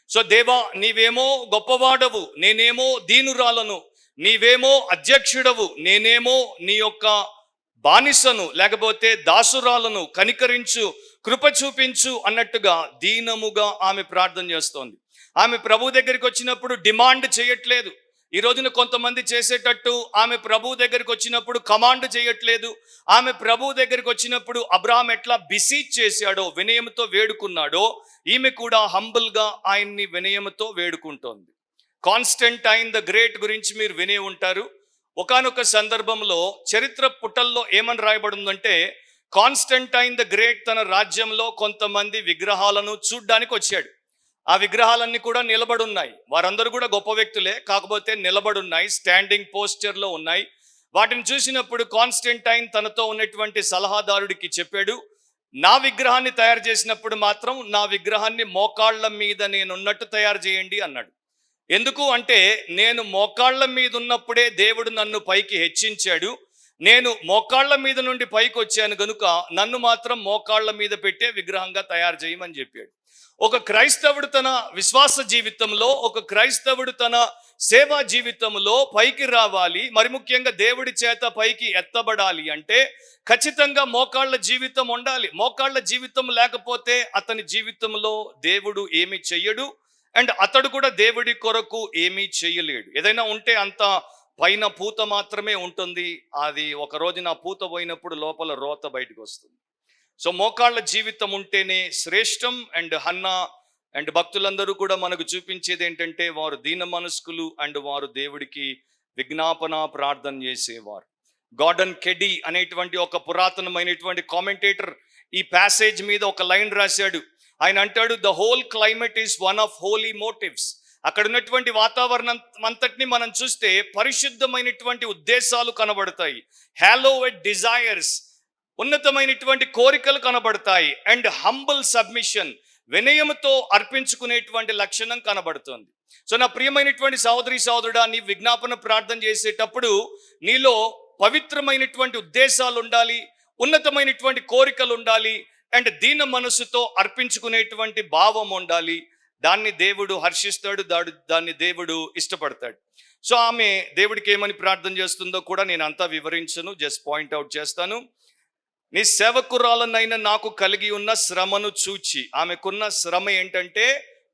Speaker 1: సో దేవా, నీవేమో గొప్పవాడవు, నేనేమో దీనురాలను. నీవేమో అధ్యక్షుడవు, నేనేమో నీ యొక్క బానిసను లేకపోతే దాసురాలను. కనికరించు, కృప చూపించు అన్నట్టుగా దీనముగా ఆమె ప్రార్థన చేస్తోంది. ఆమె ప్రభు దగ్గరికి వచ్చినప్పుడు డిమాండ్ చేయట్లేదు. ఈ రోజున కొంతమంది చేసేటట్టు ఆమె ప్రభు దగ్గరికి వచ్చినప్పుడు కమాండ్ చేయట్లేదు. ఆమె ప్రభు దగ్గరికి వచ్చినప్పుడు అబ్రాహాం ఎట్లా బిసీజ్ చేశాడో, వినయంతో వేడుకున్నాడో, ఈమె కూడా హంబుల్గా ఆయన్ని వినయంతో వేడుకుంటోంది. కాన్స్టంటైన్ ద గ్రేట్ గురించి మీరు వినే ఉంటారు. ఒకానొక సందర్భంలో చరిత్ర పుటల్లో ఏమని రాయబడిందంటే, కాన్స్టంటైన్ ద గ్రేట్ తన రాజ్యంలో కొంతమంది విగ్రహాలను చూడ్డానికి వచ్చాడు. ఆ విగ్రహాలన్నీ కూడా నిలబడున్నాయి. వారందరూ కూడా గొప్ప వ్యక్తులే, కాకపోతే నిలబడున్నాయి, స్టాండింగ్ పోస్చర్లో ఉన్నాయి. వాటిని చూసినప్పుడు కాన్స్టంటైన్ తనతో ఉన్నటువంటి సలహాదారుడికి చెప్పాడు, నా విగ్రహాన్ని తయారు చేసినప్పుడు మాత్రం నా విగ్రహాన్ని మోకాళ్ళ మీద నేనున్నట్టు తయారు చేయండి అన్నాడు. ఎందుకు అంటే, నేను మోకాళ్ళ మీద ఉన్నప్పుడే దేవుడు నన్ను పైకి హెచ్చించాడు. నేను మోకాళ్ళ మీద నుండి పైకి వచ్చాను గనుక నన్ను మాత్రం మోకాళ్ళ మీద పెట్టే విగ్రహంగా తయారు చేయమని చెప్పాడు. ఒక క్రైస్తవుడు తన విశ్వాస జీవితంలో, ఒక క్రైస్తవుడు తన సేవా జీవితంలో పైకి రావాలి, మరి ముఖ్యంగా దేవుడి చేత పైకి ఎత్తబడాలి అంటే ఖచ్చితంగా మోకాళ్ళ జీవితం ఉండాలి. మోకాళ్ళ జీవితం లేకపోతే అతని జీవితంలో దేవుడు ఏమి చెయ్యడు, అండ్ అతడు కూడా దేవుడి కొరకు ఏమీ చేయలేడు. ఏదైనా ఉంటే అంత పైన పూత మాత్రమే ఉంటుంది. అది ఒక రోజున పూత పోయినప్పుడు లోపల రోత బయటకు వస్తుంది. సో మోకాళ్ళ జీవితం ఉంటేనే శ్రేష్టం. అండ్ హన్నా అండ్ భక్తులందరూ కూడా మనకు చూపించేది ఏంటంటే, వారు దీన మనస్కులు అండ్ వారు దేవుడికి విజ్ఞాపన ప్రార్థన చేసేవారు. గార్డన్ కెడీ అనేటువంటి ఒక పురాతనమైనటువంటి కామెంటేటర్ ఈ ప్యాసేజ్ మీద ఒక లైన్ రాశాడు. ఆయన అంటాడు, the whole climate is one of holy motives. అక్కడ ఉన్నటువంటి వాతావరణం అంతటిని మనం చూస్తే పరిశుద్ధమైనటువంటి ఉద్దేశాలు కనబడతాయి. హ్యాలోవెడ్ డిజైర్స్, ఉన్నతమైనటువంటి కోరికలు కనబడతాయి. అండ్ హంబుల్ సబ్మిషన్, వినయముతో అర్పించుకునేటువంటి లక్షణం కనబడుతుంది. సో నా ప్రియమైనటువంటి సహోదరి సహోదరుడా, నీ విజ్ఞాపన ప్రార్థన చేసేటప్పుడు నీలో పవిత్రమైనటువంటి ఉద్దేశాలు ఉండాలి, ఉన్నతమైనటువంటి కోరికలు ఉండాలి, అండ్ దీన మనసుతో అర్పించుకునేటువంటి భావం ఉండాలి. దాన్ని దేవుడు హర్షిస్తాడు, దాన్ని దేవుడు ఇష్టపడతాడు. సో ఆమె దేవుడికి ఏమని ప్రార్థన చేస్తుందో కూడా నేను అంతా వివరించను, జస్ట్ పాయింట్అవుట్ చేస్తాను. నీ సేవకురాలనైనా నాకు కలిగి ఉన్న శ్రమను చూచి. ఆమెకున్న శ్రమ ఏంటంటే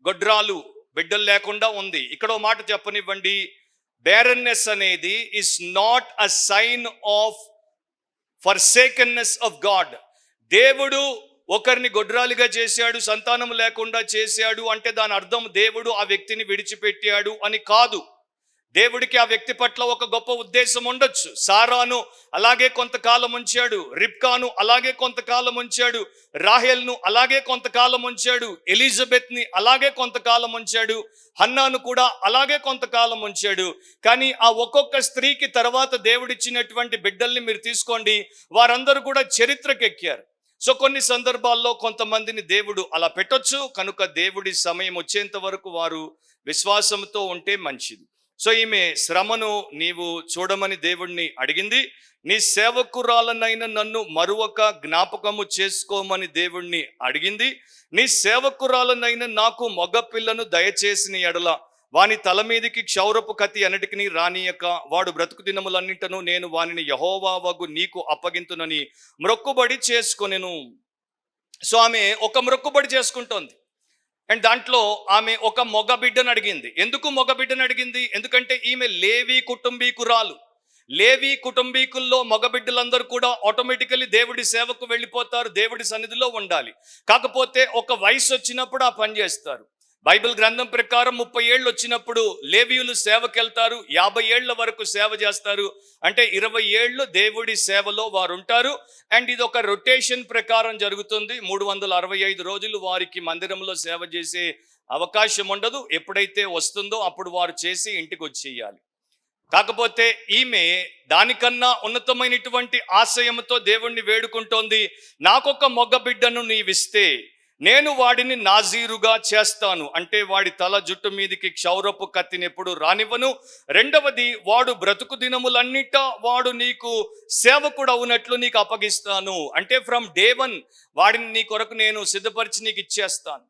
Speaker 1: గొడ్రాలు, బిడ్డలు లేకుండా ఉంది. ఇక్కడ ఓ మాట చెప్పనివ్వండి, బేరన్నెస్ అనేది is not a sign of forsakenness of God. దేవుడు ఒకరిని గొడ్రాలిగా చేశాడు, సంతానం లేకుండా చేశాడు అంటే దాని అర్థం దేవుడు ఆ వ్యక్తిని విడిచిపెట్టాడు అని కాదు. దేవుడికి ఆ వ్యక్తి పట్ల ఒక గొప్ప ఉద్దేశం ఉండొచ్చు. సారాను అలాగే కొంతకాలం ఉంచాడు, రిబ్కాను అలాగే కొంతకాలం ఉంచాడు, రాహేల్ను అలాగే కొంతకాలం ఉంచాడు, ఎలిజబెత్ని అలాగే కొంతకాలం ఉంచాడు, హన్నాను కూడా అలాగే కొంతకాలం ఉంచాడు. కానీ ఆ ఒక్కొక్క స్త్రీకి తర్వాత దేవుడిచ్చినటువంటి బిడ్డల్ని మీరు తీసుకోండి, వారందరూ కూడా చరిత్రకెక్కారు. సో కొన్ని సందర్భాల్లో కొంతమందిని దేవుడు అలా పెట్టొచ్చు. కనుక దేవుడి సమయం వచ్చేంత వరకు వారు విశ్వాసంతో ఉంటే మంచిది. సో ఈమె శ్రమను నీవు చూడమని దేవుణ్ణి అడిగింది. నీ సేవకురాలనైనా నన్ను మరొక జ్ఞాపకము చేసుకోమని దేవుణ్ణి అడిగింది. నీ సేవకురాలనైనా నాకు మగపిల్లను దయచేసిన ఎడల వాని తల మీదికి క్షౌరపు కత్తి అన్నిటికీ రానియక వాడు బ్రతుకు దినములన్నింటను నేను వానిని యెహోవా వగు నీకు అప్పగింతునని మ్రొక్కుబడి చేసుకొనెను. సో ఆమె ఒక మ్రొక్కుబడి చేసుకుంటోంది. అండ్ దాంట్లో ఆమె ఒక మగ బిడ్డను అడిగింది. ఎందుకు మగ బిడ్డను అడిగింది? ఎందుకంటే ఈమె లేవి కుటుంబీకురాలు. లేవి కుటుంబీకుల్లో మగబిడ్డలందరూ కూడా ఆటోమేటికల్లీ దేవుడి సేవకు వెళ్ళిపోతారు, దేవుడి సన్నిధిలో ఉండాలి. కాకపోతే ఒక వయసు వచ్చినప్పుడు ఆ పని చేస్తారు. బైబిల్ గ్రంథం ప్రకారం 30 ఏళ్ళు వచ్చినప్పుడు లేవీయులు సేవకెళ్తారు, 50 ఏళ్ల వరకు సేవ చేస్తారు. అంటే 20 ఏళ్ళు దేవుడి సేవలో వారు ఉంటారు. అండ్ ఇది ఒక రొటేషన్ ప్రకారం జరుగుతుంది. 365 రోజులు వారికి మందిరంలో సేవ చేసే అవకాశం ఉండదు. ఎప్పుడైతే వస్తుందో అప్పుడు వారు చేసి ఇంటికి వచ్చేయాలి. కాకపోతే ఈమె దానికన్నా ఉన్నతమైనటువంటి ఆశయంతో దేవుణ్ణి వేడుకుంటోంది. నాకొక మగ బిడ్డను నీవిస్తే నేను వాడిని నాజీరుగా చేస్తాను. అంటే వాడి తల జుట్టు మీదికి క్షౌరపు కత్తిని ఎప్పుడు రానివ్వను. రెండవది, వాడు బ్రతుకు దినములన్నిటా వాడు నీకు సేవకుడు అవునట్లు నీకు అప్పగిస్తాను. అంటే ఫ్రమ్ డే 1 వాడిని నీ కొరకు నేను సిద్ధపరిచి నీకు ఇచ్చేస్తాను.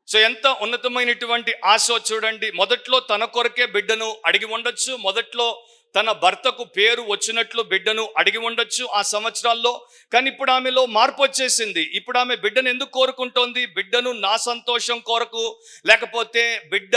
Speaker 1: సో ఎంత ఉన్నతమైనటువంటి ఆశ చూడండి. మొదట్లో తన కొరకే బిడ్డను అడిగి ఉండొచ్చు, మొదట్లో తన భర్తకు పేరు వచ్చినట్లు బిడ్డను అడిగి ఉండొచ్చు ఆ సంవత్సరాల్లో. కానీ ఇప్పుడు ఆమెలో మార్పు వచ్చేసింది. ఇప్పుడు ఆమె బిడ్డను ఎందుకు కోరుకుంటోంది? బిడ్డను నా సంతోషం కొరకు, లేకపోతే బిడ్డ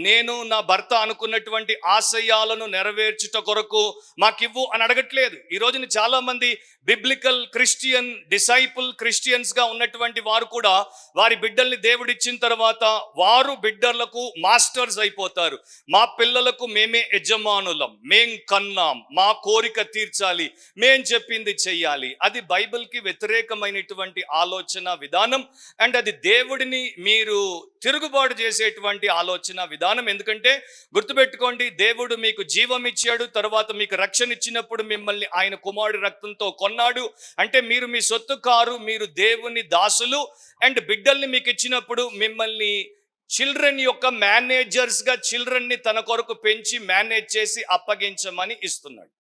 Speaker 1: నేను నా భర్త అనుకున్నటువంటి ఆశయాలను నెరవేర్చుట కొరకు మాకివ్వు అని అడగట్లేదు. ఈ రోజున చాలా మంది బిబ్లికల్ క్రిస్టియన్ డిసైపుల్ క్రిస్టియన్స్ గా ఉన్నటువంటి వారు కూడా వారి బిడ్డల్ని దేవుడిచ్చిన తర్వాత వారు బిడ్డలకు మాస్టర్స్ అయిపోతారు. మా పిల్లలకు మేమే యజమానులం, మేం కన్నాం, మా కోరిక తీర్చాలి, మేం చెప్పింది చెయ్యాలి. అది బైబిల్కి వ్యతిరేకమైనటువంటి ఆలోచన విధానం. అండ్ అది దేవుడిని మీరు తిరుగుబాటు చేసేటువంటి ఆలోచన విధానం. ఎందుకంటే గుర్తుపెట్టుకోండి, దేవుడు మీకు జీవం ఇచ్చాడు, తర్వాత మీకు రక్షణ ఇచ్చినప్పుడు మిమ్మల్ని ఆయన కుమారుడి రక్తంతో కొన్నాడు. అంటే మీరు మీ సొత్తు కారు, మీరు దేవుని దాసులు. అండ్ బిడ్డల్ని మీకు ఇచ్చినప్పుడు మిమ్మల్ని చిల్డ్రన్ యొక్క మేనేజర్స్గా, చిల్డ్రన్ని తన కొరకు పెంచి మేనేజ్ చేసి అప్పగించమని ఇస్తున్నాడు.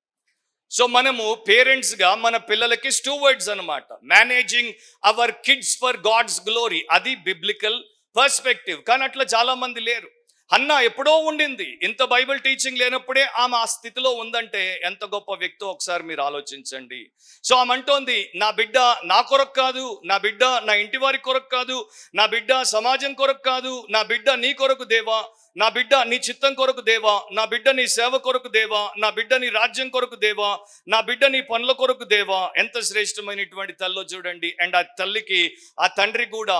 Speaker 1: సో మనము పేరెంట్స్గా మన పిల్లలకి స్టూవర్డ్స్ అనమాట. Managing our kids for God's glory, అది బిబ్లికల్ పర్స్పెక్టివ్. కానీ అట్లా చాలా మంది లేరు. హన్నా ఎప్పుడో ఉండింది. ఇంత బైబిల్ టీచింగ్ లేనప్పుడే ఆమె ఆ స్థితిలో ఉందంటే ఎంత గొప్ప వ్యక్తో ఒకసారి మీరు ఆలోచించండి. సో ఆమె అంటోంది, నా బిడ్డ నా కొరకు కాదు, నా బిడ్డ నా ఇంటి వారి కొరకు కాదు, నా బిడ్డ సమాజం కొరకు కాదు, నా బిడ్డ నీ కొరకు దేవా, నా బిడ్డ నీ చిత్తం కొరకు దేవా, నా బిడ్డ నీ సేవ కొరకు దేవా, నా బిడ్డ నీ రాజ్యం కొరకు దేవా, నా బిడ్డ నీ పనుల కొరకు దేవా. ఎంత శ్రేష్టమైనటువంటి తల్లో చూడండి. అండ్ ఆ తల్లికి ఆ తండ్రి కూడా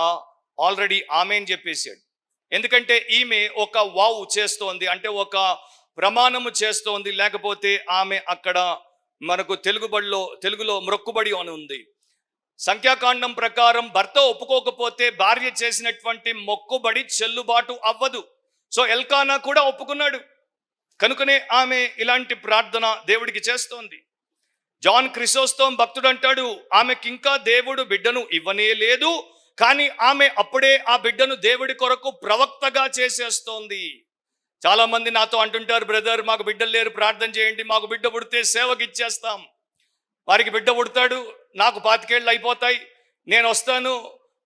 Speaker 1: ఆల్రెడీ ఆమెన్ చెప్పేశాడు. ఎందుకంటే ఈమె ఒక వావ్ చేస్తోంది, అంటే ఒక ప్రమాణము చేస్తోంది. లేకపోతే ఆమె అక్కడ మనకు తెలుగులో మ్రొక్కుబడి అని ఉంది. సంఖ్యాకాండం ప్రకారం భర్త ఒప్పుకోకపోతే భార్య చేసినటువంటి మొక్కుబడి చెల్లుబాటు అవ్వదు. సో ఎల్కానా కూడా ఒప్పుకున్నాడు. కనుకనే ఆమె ఇలాంటి ప్రార్థన దేవుడికి చేస్తోంది. జాన్ క్రిసోస్టోమ్ భక్తుడు అంటాడు, ఆమెకి ఇంకా దేవుడు బిడ్డను ఇవ్వనే లేదు, కానీ ఆమె అప్పుడే ఆ బిడ్డను దేవుడి కొరకు ప్రవక్తగా చేసేస్తోంది. చాలా మంది నాతో అంటుంటారు, బ్రదర్ మాకు బిడ్డలు లేరు, ప్రార్థన చేయండి, మాకు బిడ్డ పుడితే సేవకి ఇచ్చేస్తాం. వారికి బిడ్డ పుడతాడు, నాకు 25 ఏళ్ళు అయిపోతాయి, నేను వస్తాను.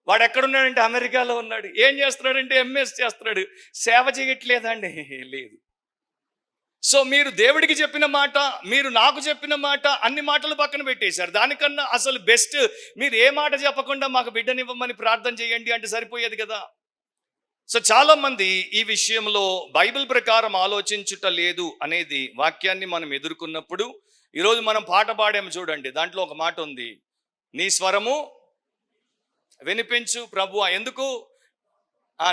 Speaker 1: వాడు ఎక్కడున్నాడంటే అమెరికాలో ఉన్నాడు. ఏం చేస్తున్నాడంటే ఎంఎస్ చేస్తున్నాడు. సేవ చేయట్లేదండి, లేదు. సో మీరు దేవుడికి చెప్పిన మాట, మీరు నాకు చెప్పిన మాట, అన్ని మాటలు పక్కన పెట్టేశారు. దానికన్నా అసలు బెస్ట్ మీరు ఏ మాట చెప్పకుండా మాకు బిడ్డనివ్వమని ప్రార్థన చేయండి అంటే సరిపోయేది కదా. సో చాలా మంది ఈ విషయంలో బైబిల్ ప్రకారం ఆలోచించుట లేదు అనేది వాక్యాన్ని మనం ఎదుర్కొన్నప్పుడు, ఈరోజు మనం పాట పాడాము చూడండి, దాంట్లో ఒక మాట ఉంది, నీ స్వరము వినిపించు ప్రభువా. ఎందుకు?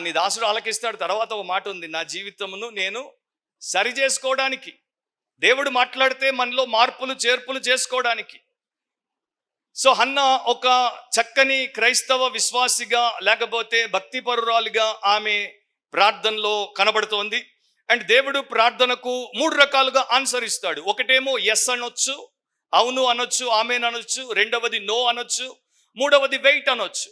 Speaker 1: నీ దాసుడు ఆలకిస్తాడు. తర్వాత ఒక మాట ఉంది, నా జీవితమును నేను సరి చేసుకోవడానికి. దేవుడు మాట్లాడితే మనలో మార్పులు చేర్పులు చేసుకోవడానికి. సో హన్నా ఒక చక్కని క్రైస్తవ విశ్వాసిగా, లేకపోతే భక్తిపరురాలుగా ఆమె ప్రార్థనలో కనబడుతోంది. అండ్ దేవుడు ప్రార్థనకు 3 రకాలుగా ఆన్సర్ ఇస్తాడు. ఒకటేమో ఎస్ అనొచ్చు, అవును అనొచ్చు, ఆమెన్ అనొచ్చు. రెండవది నో అనొచ్చు. మూడవది వెయిట్ అనొచ్చు.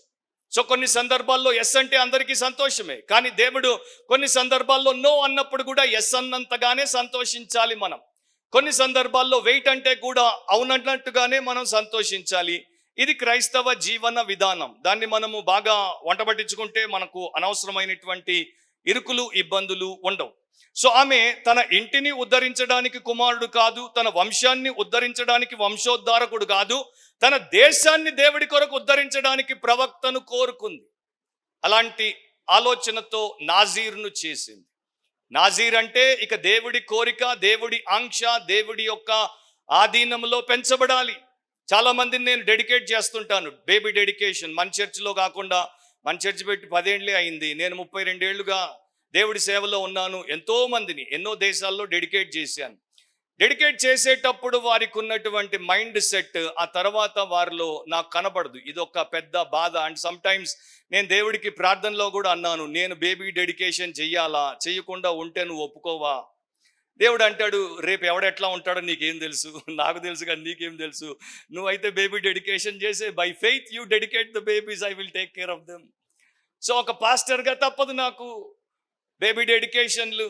Speaker 1: సో కొన్ని సందర్భాల్లో ఎస్ అంటే అందరికీ సంతోషమే, కానీ దేవుడు కొన్ని సందర్భాల్లో నో అన్నప్పుడు కూడా ఎస్ అన్నంతగానే సంతోషించాలి మనం. కొన్ని సందర్భాల్లో వెయిట్ అంటే కూడా అవునన్నట్టుగానే మనం సంతోషించాలి. ఇది క్రైస్తవ జీవన విధానం. దాన్ని మనము బాగా వంటబట్టించుకుంటే మనకు అనవసరమైనటువంటి ఇరుకులు ఇబ్బందులు ఉండవు. సో ఆమె తన ఇంటిని ఉద్ధరించడానికి కుమారుడు కాదు, తన వంశాన్ని ఉద్ధరించడానికి వంశోద్ధారకుడు కాదు, తన దేశాన్ని దేవుడి కొరకు ఉద్ధరించడానికి ప్రవక్తను కోరుకుంది. అలాంటి ఆలోచనతో నాజీర్ను చేసింది. నాజీర్ అంటే ఇక దేవుడి కోరిక, దేవుడి ఆంక్ష, దేవుడి యొక్క ఆధీనంలో పెంచబడాలి. చాలా మందిని నేను డెడికేట్ చేస్తుంటాను, బేబీ డెడికేషన్. మన చర్చిలో కాకుండా, మన చర్చి పెట్టి 10 ఏళ్ళే అయింది, నేను 32 ఏళ్ళుగా దేవుడి సేవలో ఉన్నాను. ఎంతో మందిని ఎన్నో దేశాల్లో డెడికేట్ చేశాను. డెడికేట్ చేసేటప్పుడు వారికి ఉన్నటువంటి మైండ్ సెట్ ఆ తర్వాత వారిలో నాకు కనబడదు. ఇది ఒక పెద్ద బాధ. అండ్ సమ్ టైమ్స్ నేను దేవుడికి ప్రార్థనలో కూడా అన్నాను, నేను బేబీ డెడికేషన్ చెయ్యాలా, చెయ్యకుండా ఉంటే నువ్వు ఒప్పుకోవా? దేవుడు అంటాడు, రేపు ఎవడెట్లా ఉంటాడో నీకేం తెలుసు, నాకు తెలుసు కానీ నీకేం తెలుసు, నువ్వైతే బేబీ డెడికేషన్ చేసే, by faith you dedicate the babies, I will take care of them. So ఒక పాస్టర్గా తప్పదు నాకు బేబీ డెడికేషన్లు.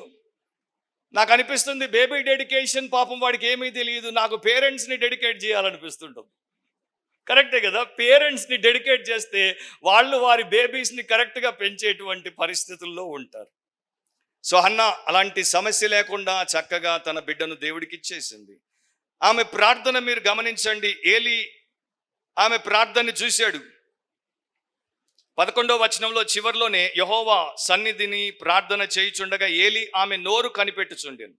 Speaker 1: నాకు అనిపిస్తుంది బేబీ డెడికేషన్ పాపం వాడికి ఏమీ తెలియదు, నాకు పేరెంట్స్ని డెడికేట్ చేయాలనిపిస్తుంటుంది. కరెక్టే కదా, పేరెంట్స్ని డెడికేట్ చేస్తే వాళ్ళు వారి బేబీస్ని కరెక్ట్గా పెంచేటువంటి పరిస్థితుల్లో ఉంటారు. సో హన్నా అలాంటి సమస్య లేకుండా చక్కగా తన బిడ్డను దేవుడికి ఇచ్చేసింది. ఆమె ప్రార్థన మీరు గమనించండి. ఏలీ ఆమె ప్రార్థనని చూశాడు. 11వ వచనంలో చివర్లోనే యెహోవా సన్నిధిని ప్రార్థన చేయుచుండగా ఏలీ ఆమె నోరు కనిపెట్టుచుండెను.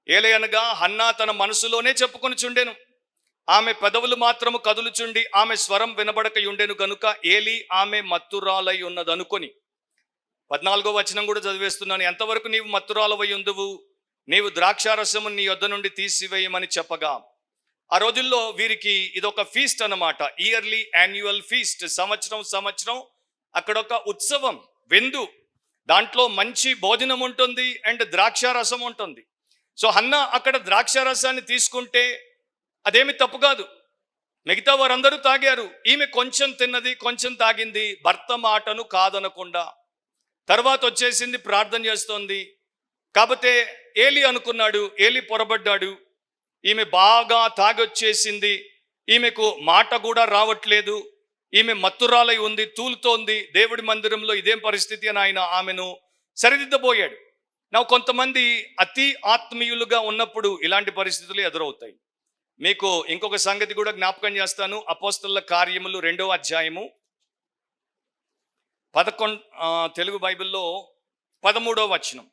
Speaker 1: ఏలే అనగా హన్నా తన మనసులోనే చెప్పుకొనుచుండెను, ఆమె పెదవులు మాత్రము కదులుచుండి ఆమె స్వరం వినబడక ఉండెను గనుక ఏలీ ఆమె మత్తురాలై ఉన్నదనుకొని. 14వ వచనం కూడా చదివేస్తున్నాను. ఎంతవరకు నీవు మత్తురాలవై ఉందువు, నీవు ద్రాక్షారసము నీ యొద్ద నుండి తీసివేయమని చెప్పగా. ఆ రోజుల్లో వీరికి ఇదొక ఫీస్ట్ అన్నమాట, ఇయర్లీ యాన్యువల్ ఫీస్ట్. సంవత్సరం అక్కడ ఒక ఉత్సవం, విందు. దాంట్లో మంచి భోజనం ఉంటుంది అండ్ ద్రాక్షారసం ఉంటుంది. సో హన్నా అక్కడ ద్రాక్షారసాన్ని తీసుకుంటే అదేమి తప్పు కాదు. మిగతా వారందరూ తాగారు, ఈమె కొంచెం తిన్నది, కొంచెం తాగింది, భర్త మాటను కాదనకుండా. తర్వాత వచ్చేసింది, ప్రార్థన చేస్తోంది. కాకపోతే ఏలీ అనుకున్నాడు, ఏలీ పొరబడ్డాడు, ఈమె బాగా తాగొచ్చేసింది, ఈమెకు మాట కూడా రావట్లేదు, ఈమె మత్తురాలై ఉంది, తూలుతోంది, దేవుడి మందిరంలో ఇదేం పరిస్థితి అని ఆయన ఆమెను సరిదిద్దబోయాడు. నా కొంతమంది అతి ఆత్మీయులుగా ఉన్నప్పుడు ఇలాంటి పరిస్థితులు ఎదురవుతాయి. మీకు ఇంకొక సంగతి కూడా జ్ఞాపకం చేస్తాను. అపోస్తలుల కార్యములు 2వ అధ్యాయము 11 తెలుగు బైబిల్లో 13వ వచనం.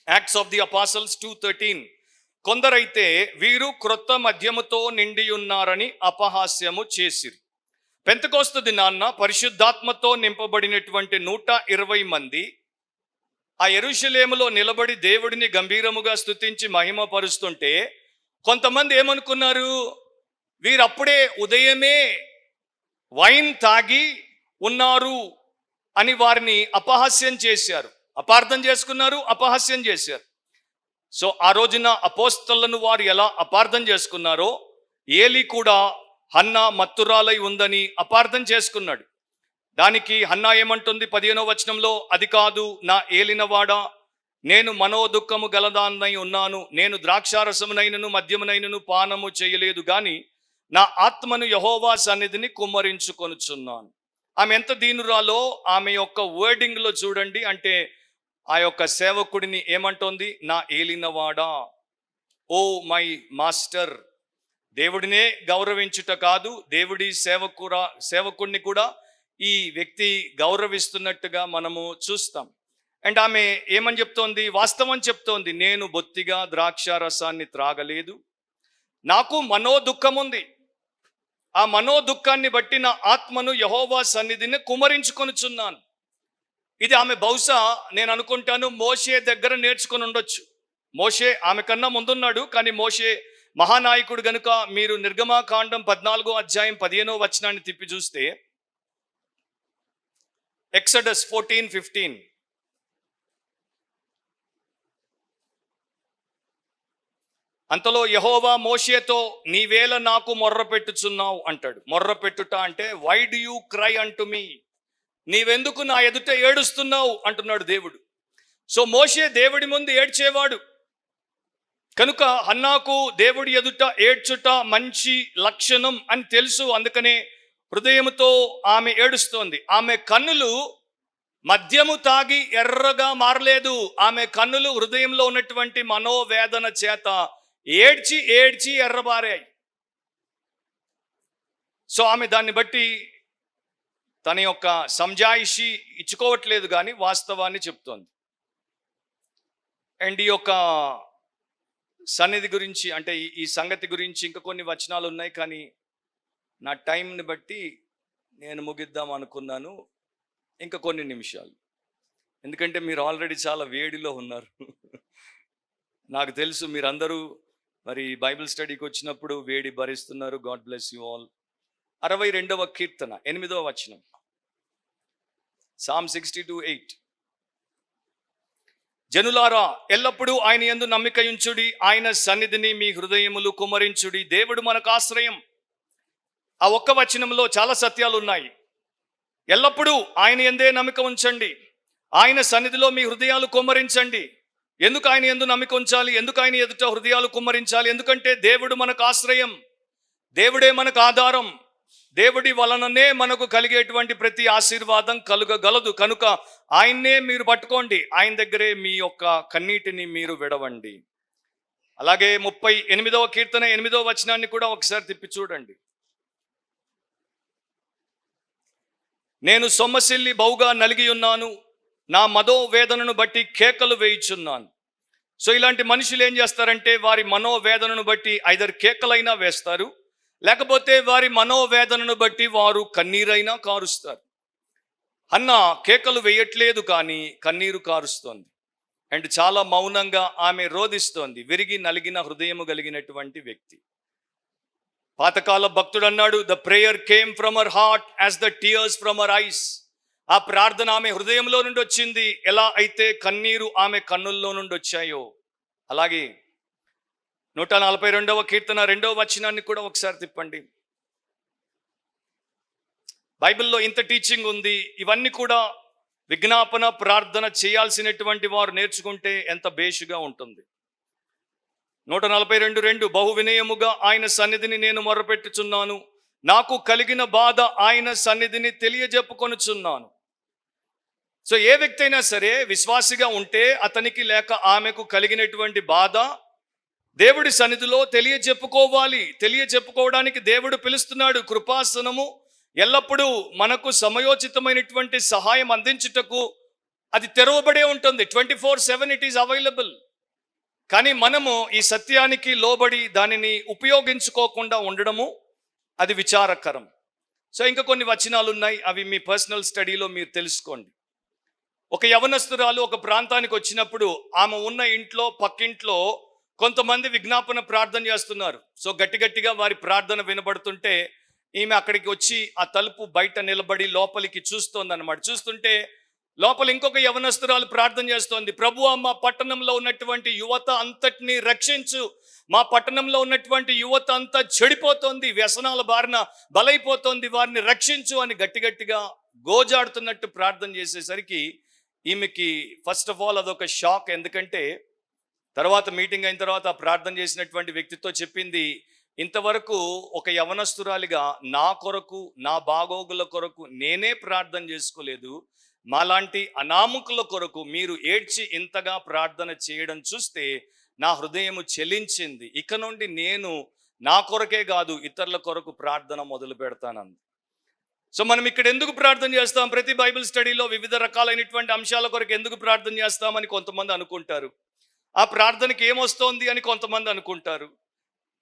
Speaker 1: Acts of the అపాసల్స్ 2:13. కొందరైతే వీరు క్రొత్త మద్యముతో నిండి ఉన్నారని అపహాస్యము చేసిరి. పెంతెకొస్తు దినాన్న పరిశుద్ధాత్మతో నింపబడినటువంటి 120 మంది ఆ యెరూషలేములో నిలబడి దేవుడిని గంభీరముగా స్తుతించి మహిమపరుస్తుంటే కొంతమంది ఏమనుకున్నారు, వీరప్పుడే ఉదయమే వైన్ తాగి ఉన్నారు అని వారిని అపహాస్యం చేశారు, అపార్థం చేసుకున్నారు, అపహాస్యం చేశారు. సో ఆ రోజున అపోస్తలులను వారు ఎలా అపార్థం చేసుకున్నారో ఏలీ కూడా హన్నా మత్తురాలై ఉందని అపార్థం చేసుకున్నాడు. దానికి హన్నా ఏమంటుంది 15వ వచనంలో, అది కాదు నా ఏలినవాడా, నేను మనోదుఖము గలదాన్నై ఉన్నాను, నేను ద్రాక్షారసమునైనను మద్యమునైనను పానము చేయలేదు గాని నా ఆత్మను యెహోవా సన్నిధిని కుమ్మరించుకొనుచున్నాను. ఆమె ఎంత దీనురాలో ఆమె యొక్క వర్డింగ్లో చూడండి. అంటే ఆ యొక్క సేవకుడిని ఏమంటోంది, నా ఏలినవాడా, ఓ మై మాస్టర్. దేవుడినే గౌరవించుట కాదు, దేవుడి సేవకుడిని కూడా ఈ వ్యక్తి గౌరవిస్తున్నట్టుగా మనము చూస్తాం. అండ్ ఆమె ఏమని చెప్తోంది, వాస్తవం చెప్తోంది, నేను బొత్తిగా ద్రాక్షారసాన్ని త్రాగలేదు, నాకు మనోదుఖం ఉంది, ఆ మనోదుఖాన్ని బట్టి నా ఆత్మను యెహోవా సన్నిధిని కుమ్మరించుకొనుచున్నాను. ఇది ఆమె బహుశా నేను అనుకుంటాను మోషే దగ్గర నేర్చుకుని ఉండొచ్చు. మోషే ఆమె కన్నా ముందున్నాడు, కానీ మోషే మహానాయకుడు గనుక మీరు నిర్గమాకాండం 14వ అధ్యాయం 15వ వచనాన్ని తిప్పి చూస్తే, ఎక్సడస్ 14:15, అంతలో యెహోవా మోషేతో నీవేళ నాకు మొర్ర పెట్టుచున్నావు అంటాడు. మొర్ర పెట్టుట అంటే వై డు యూ క్రై అంటు మీ, నీవెందుకు నా ఎదుట ఏడుస్తున్నావు అంటున్నాడు దేవుడు. సో మోషే దేవుడి ముందు ఏడ్చేవాడు కనుక హన్నాకు దేవుడి ఎదుట ఏడ్చుట మంచి లక్షణం అని తెలుసు. అందుకనే హృదయముతో ఆమె ఏడుస్తోంది. ఆమె కన్నులు మద్యము తాగి ఎర్రగా మారలేదు, ఆమె కన్నులు హృదయంలో ఉన్నటువంటి మనోవేదన చేత ఏడ్చి ఏడ్చి ఎర్రబారాయి. సో ఆమె దాన్ని బట్టి తన యొక్క సంజాయిషి ఇచ్చుకోవట్లేదు కానీ వాస్తవాన్ని చెప్తోంది. అండ్ ఈ యొక్క సన్నిధి గురించి అంటే ఈ సంగతి గురించి ఇంకా కొన్ని వచనాలు ఉన్నాయి, కానీ నా టైంని బట్టి నేను ముగిద్దాం అనుకున్నాను. ఇంకా కొన్ని నిమిషాలు, ఎందుకంటే మీరు ఆల్రెడీ చాలా వేడిలో ఉన్నారు. నాకు తెలుసు మీరందరూ మరి బైబిల్ స్టడీకి వచ్చినప్పుడు వేడి భరిస్తున్నారు. God bless you all. 62వ కీర్తన 8వ వచనం, Psalm 62:8. జనులారా, ఎల్లప్పుడూ ఆయన యందు నమ్మిక ఉంచుడి, ఆయన సన్నిధిని మీ హృదయములు కుమ్మరించుడి. దేవుడు మనకు ఆశ్రయం. ఆ ఒక్క వచనంలో చాలా సత్యాలు ఉన్నాయి. ఎల్లప్పుడూ ఆయన యందే నమ్మిక ఉంచండి, ఆయన సన్నిధిలో మీ హృదయాలు కుమ్మరించండి. ఎందుకు ఆయన యందు నమ్మిక ఉంచాలి? ఎందుకు ఆయన ఎదుట హృదయాలు కుమ్మరించాలి? ఎందుకంటే దేవుడు మనకు ఆశ్రయం, దేవుడే మనకు ఆధారం. దేవుడి వలననే మనకు కలిగేటువంటి ప్రతి ఆశీర్వాదం కలుగగలదు. కనుక ఆయన్నే మీరు పట్టుకోండి, ఆయన దగ్గరే మీ యొక్క కన్నీటిని మీరు విడవండి. అలాగే 38వ కీర్తన 8వ వచనాన్ని కూడా ఒకసారి తిప్పి చూడండి. నేను సొమ్మసిల్లి బహుగా నలిగి ఉన్నాను, నా మనోవేదనను బట్టి కేకలు వేయుచున్నాను. సో ఇలాంటి మనుషులు ఏం చేస్తారంటే వారి మనోవేదనను బట్టి ఐదర్ కేకలైనా వేస్తారు, లేకపోతే వారి మనోవేదనను బట్టి వారు కన్నీరైనా కారుస్తారు. అన్న కేకలు వేయట్లేదు, కానీ కన్నీరు కారుస్తోంది. అండ్ చాలా మౌనంగా ఆమె రోధిస్తోంది, విరిగి నలిగిన హృదయము కలిగినటువంటి వ్యక్తి. పాతకాల భక్తుడు అన్నాడు, the prayer came from her heart as the tears from her ice. ఆ ప్రార్థన ఆమె హృదయంలో నుండి వచ్చింది. ఎలా అయితే కన్నీరు ఆమె కన్నుల్లో నుండి వచ్చాయో అలాగే 142వ కీర్తన 2వ వచనాన్ని కూడా ఒకసారి తిప్పండి. బైబిల్లో ఇంత టీచింగ్ ఉంది. ఇవన్నీ కూడా విజ్ఞాపన ప్రార్థన చేయాల్సినటువంటి వారు నేర్చుకుంటే ఎంత బేషుగా ఉంటుంది. 142:2, బహు వినయముగా ఆయన సన్నిధిని నేను మొర్రపెట్టుచున్నాను, నాకు కలిగిన బాధ ఆయన సన్నిధిని తెలియజెప్పుకొనుచున్నాను. సో ఏ వ్యక్తి అయినా సరే విశ్వాసిగా ఉంటే అతనికి లేక ఆమెకు కలిగినటువంటి బాధ దేవుడి సన్నిధిలో తెలియజెప్పుకోవాలి. తెలియజెప్పుకోవడానికి దేవుడు పిలుస్తున్నాడు. కృపాసనము ఎల్లప్పుడూ మనకు సమయోచితమైనటువంటి సహాయం అందించుటకు అది తెరవబడే ఉంటుంది. 24/7 ఇట్ ఈస్ అవైలబుల్. కానీ మనము ఈ సత్యానికి లోబడి దానిని ఉపయోగించుకోకుండా ఉండడము అది విచారకరం. సో ఇంకా కొన్ని వచనాలు ఉన్నాయి, అవి మీ పర్సనల్ స్టడీలో మీరు తెలుసుకోండి. ఒక యవనస్తురాలు ఒక ప్రాంతానికి వచ్చినప్పుడు ఆమె ఉన్న ఇంట్లో పక్కింట్లో కొంతమంది విజ్ఞాపన ప్రార్థన చేస్తున్నారు. సో గట్టిగా వారి ప్రార్థన వినబడుతుంటే ఈమె అక్కడికి వచ్చి ఆ తలుపు బయట నిలబడి లోపలికి చూస్తోంది అన్నమాట. చూస్తుంటే లోపల ఇంకొక యవనస్తురాలు ప్రార్థన చేస్తోంది, ప్రభువా, మా పట్టణంలో ఉన్నటువంటి యువత అంతటిని రక్షించు, మా పట్టణంలో ఉన్నటువంటి యువత అంతా చెడిపోతోంది, వ్యసనాల బారిన బలైపోతోంది, వారిని రక్షించు అని గట్టిగా గోజాడుతున్నట్టు ప్రార్థన చేసేసరికి ఈమెకి ఫస్ట్ ఆఫ్ ఆల్ అదొక షాక్. ఎందుకంటే తర్వాత మీటింగ్ అయిన తర్వాత ప్రార్థన చేసినటువంటి వ్యక్తితో చెప్పింది, ఇంతవరకు ఒక యవనస్తురాలిగా నా కొరకు, నా బాగోగుల కొరకు నేనే ప్రార్థన చేసుకోలేదు, మాలాంటి అనామకుల కొరకు మీరు ఏడ్చి ఇంతగా ప్రార్థన చేయడం చూస్తే నా హృదయము చెలించింది. ఇక నుండి నేను నా కొరకే కాదు ఇతరుల కొరకు ప్రార్థన మొదలు పెడతానంది. సో మనం ఇక్కడ ఎందుకు ప్రార్థన చేస్తాం? ప్రతి బైబిల్ స్టడీలో వివిధ రకాలైనటువంటి అంశాల కొరకు ఎందుకు ప్రార్థన చేస్తామని కొంతమంది అనుకుంటారు. ఆ ప్రార్థనకి ఏమొస్తోంది అని కొంతమంది అనుకుంటారు.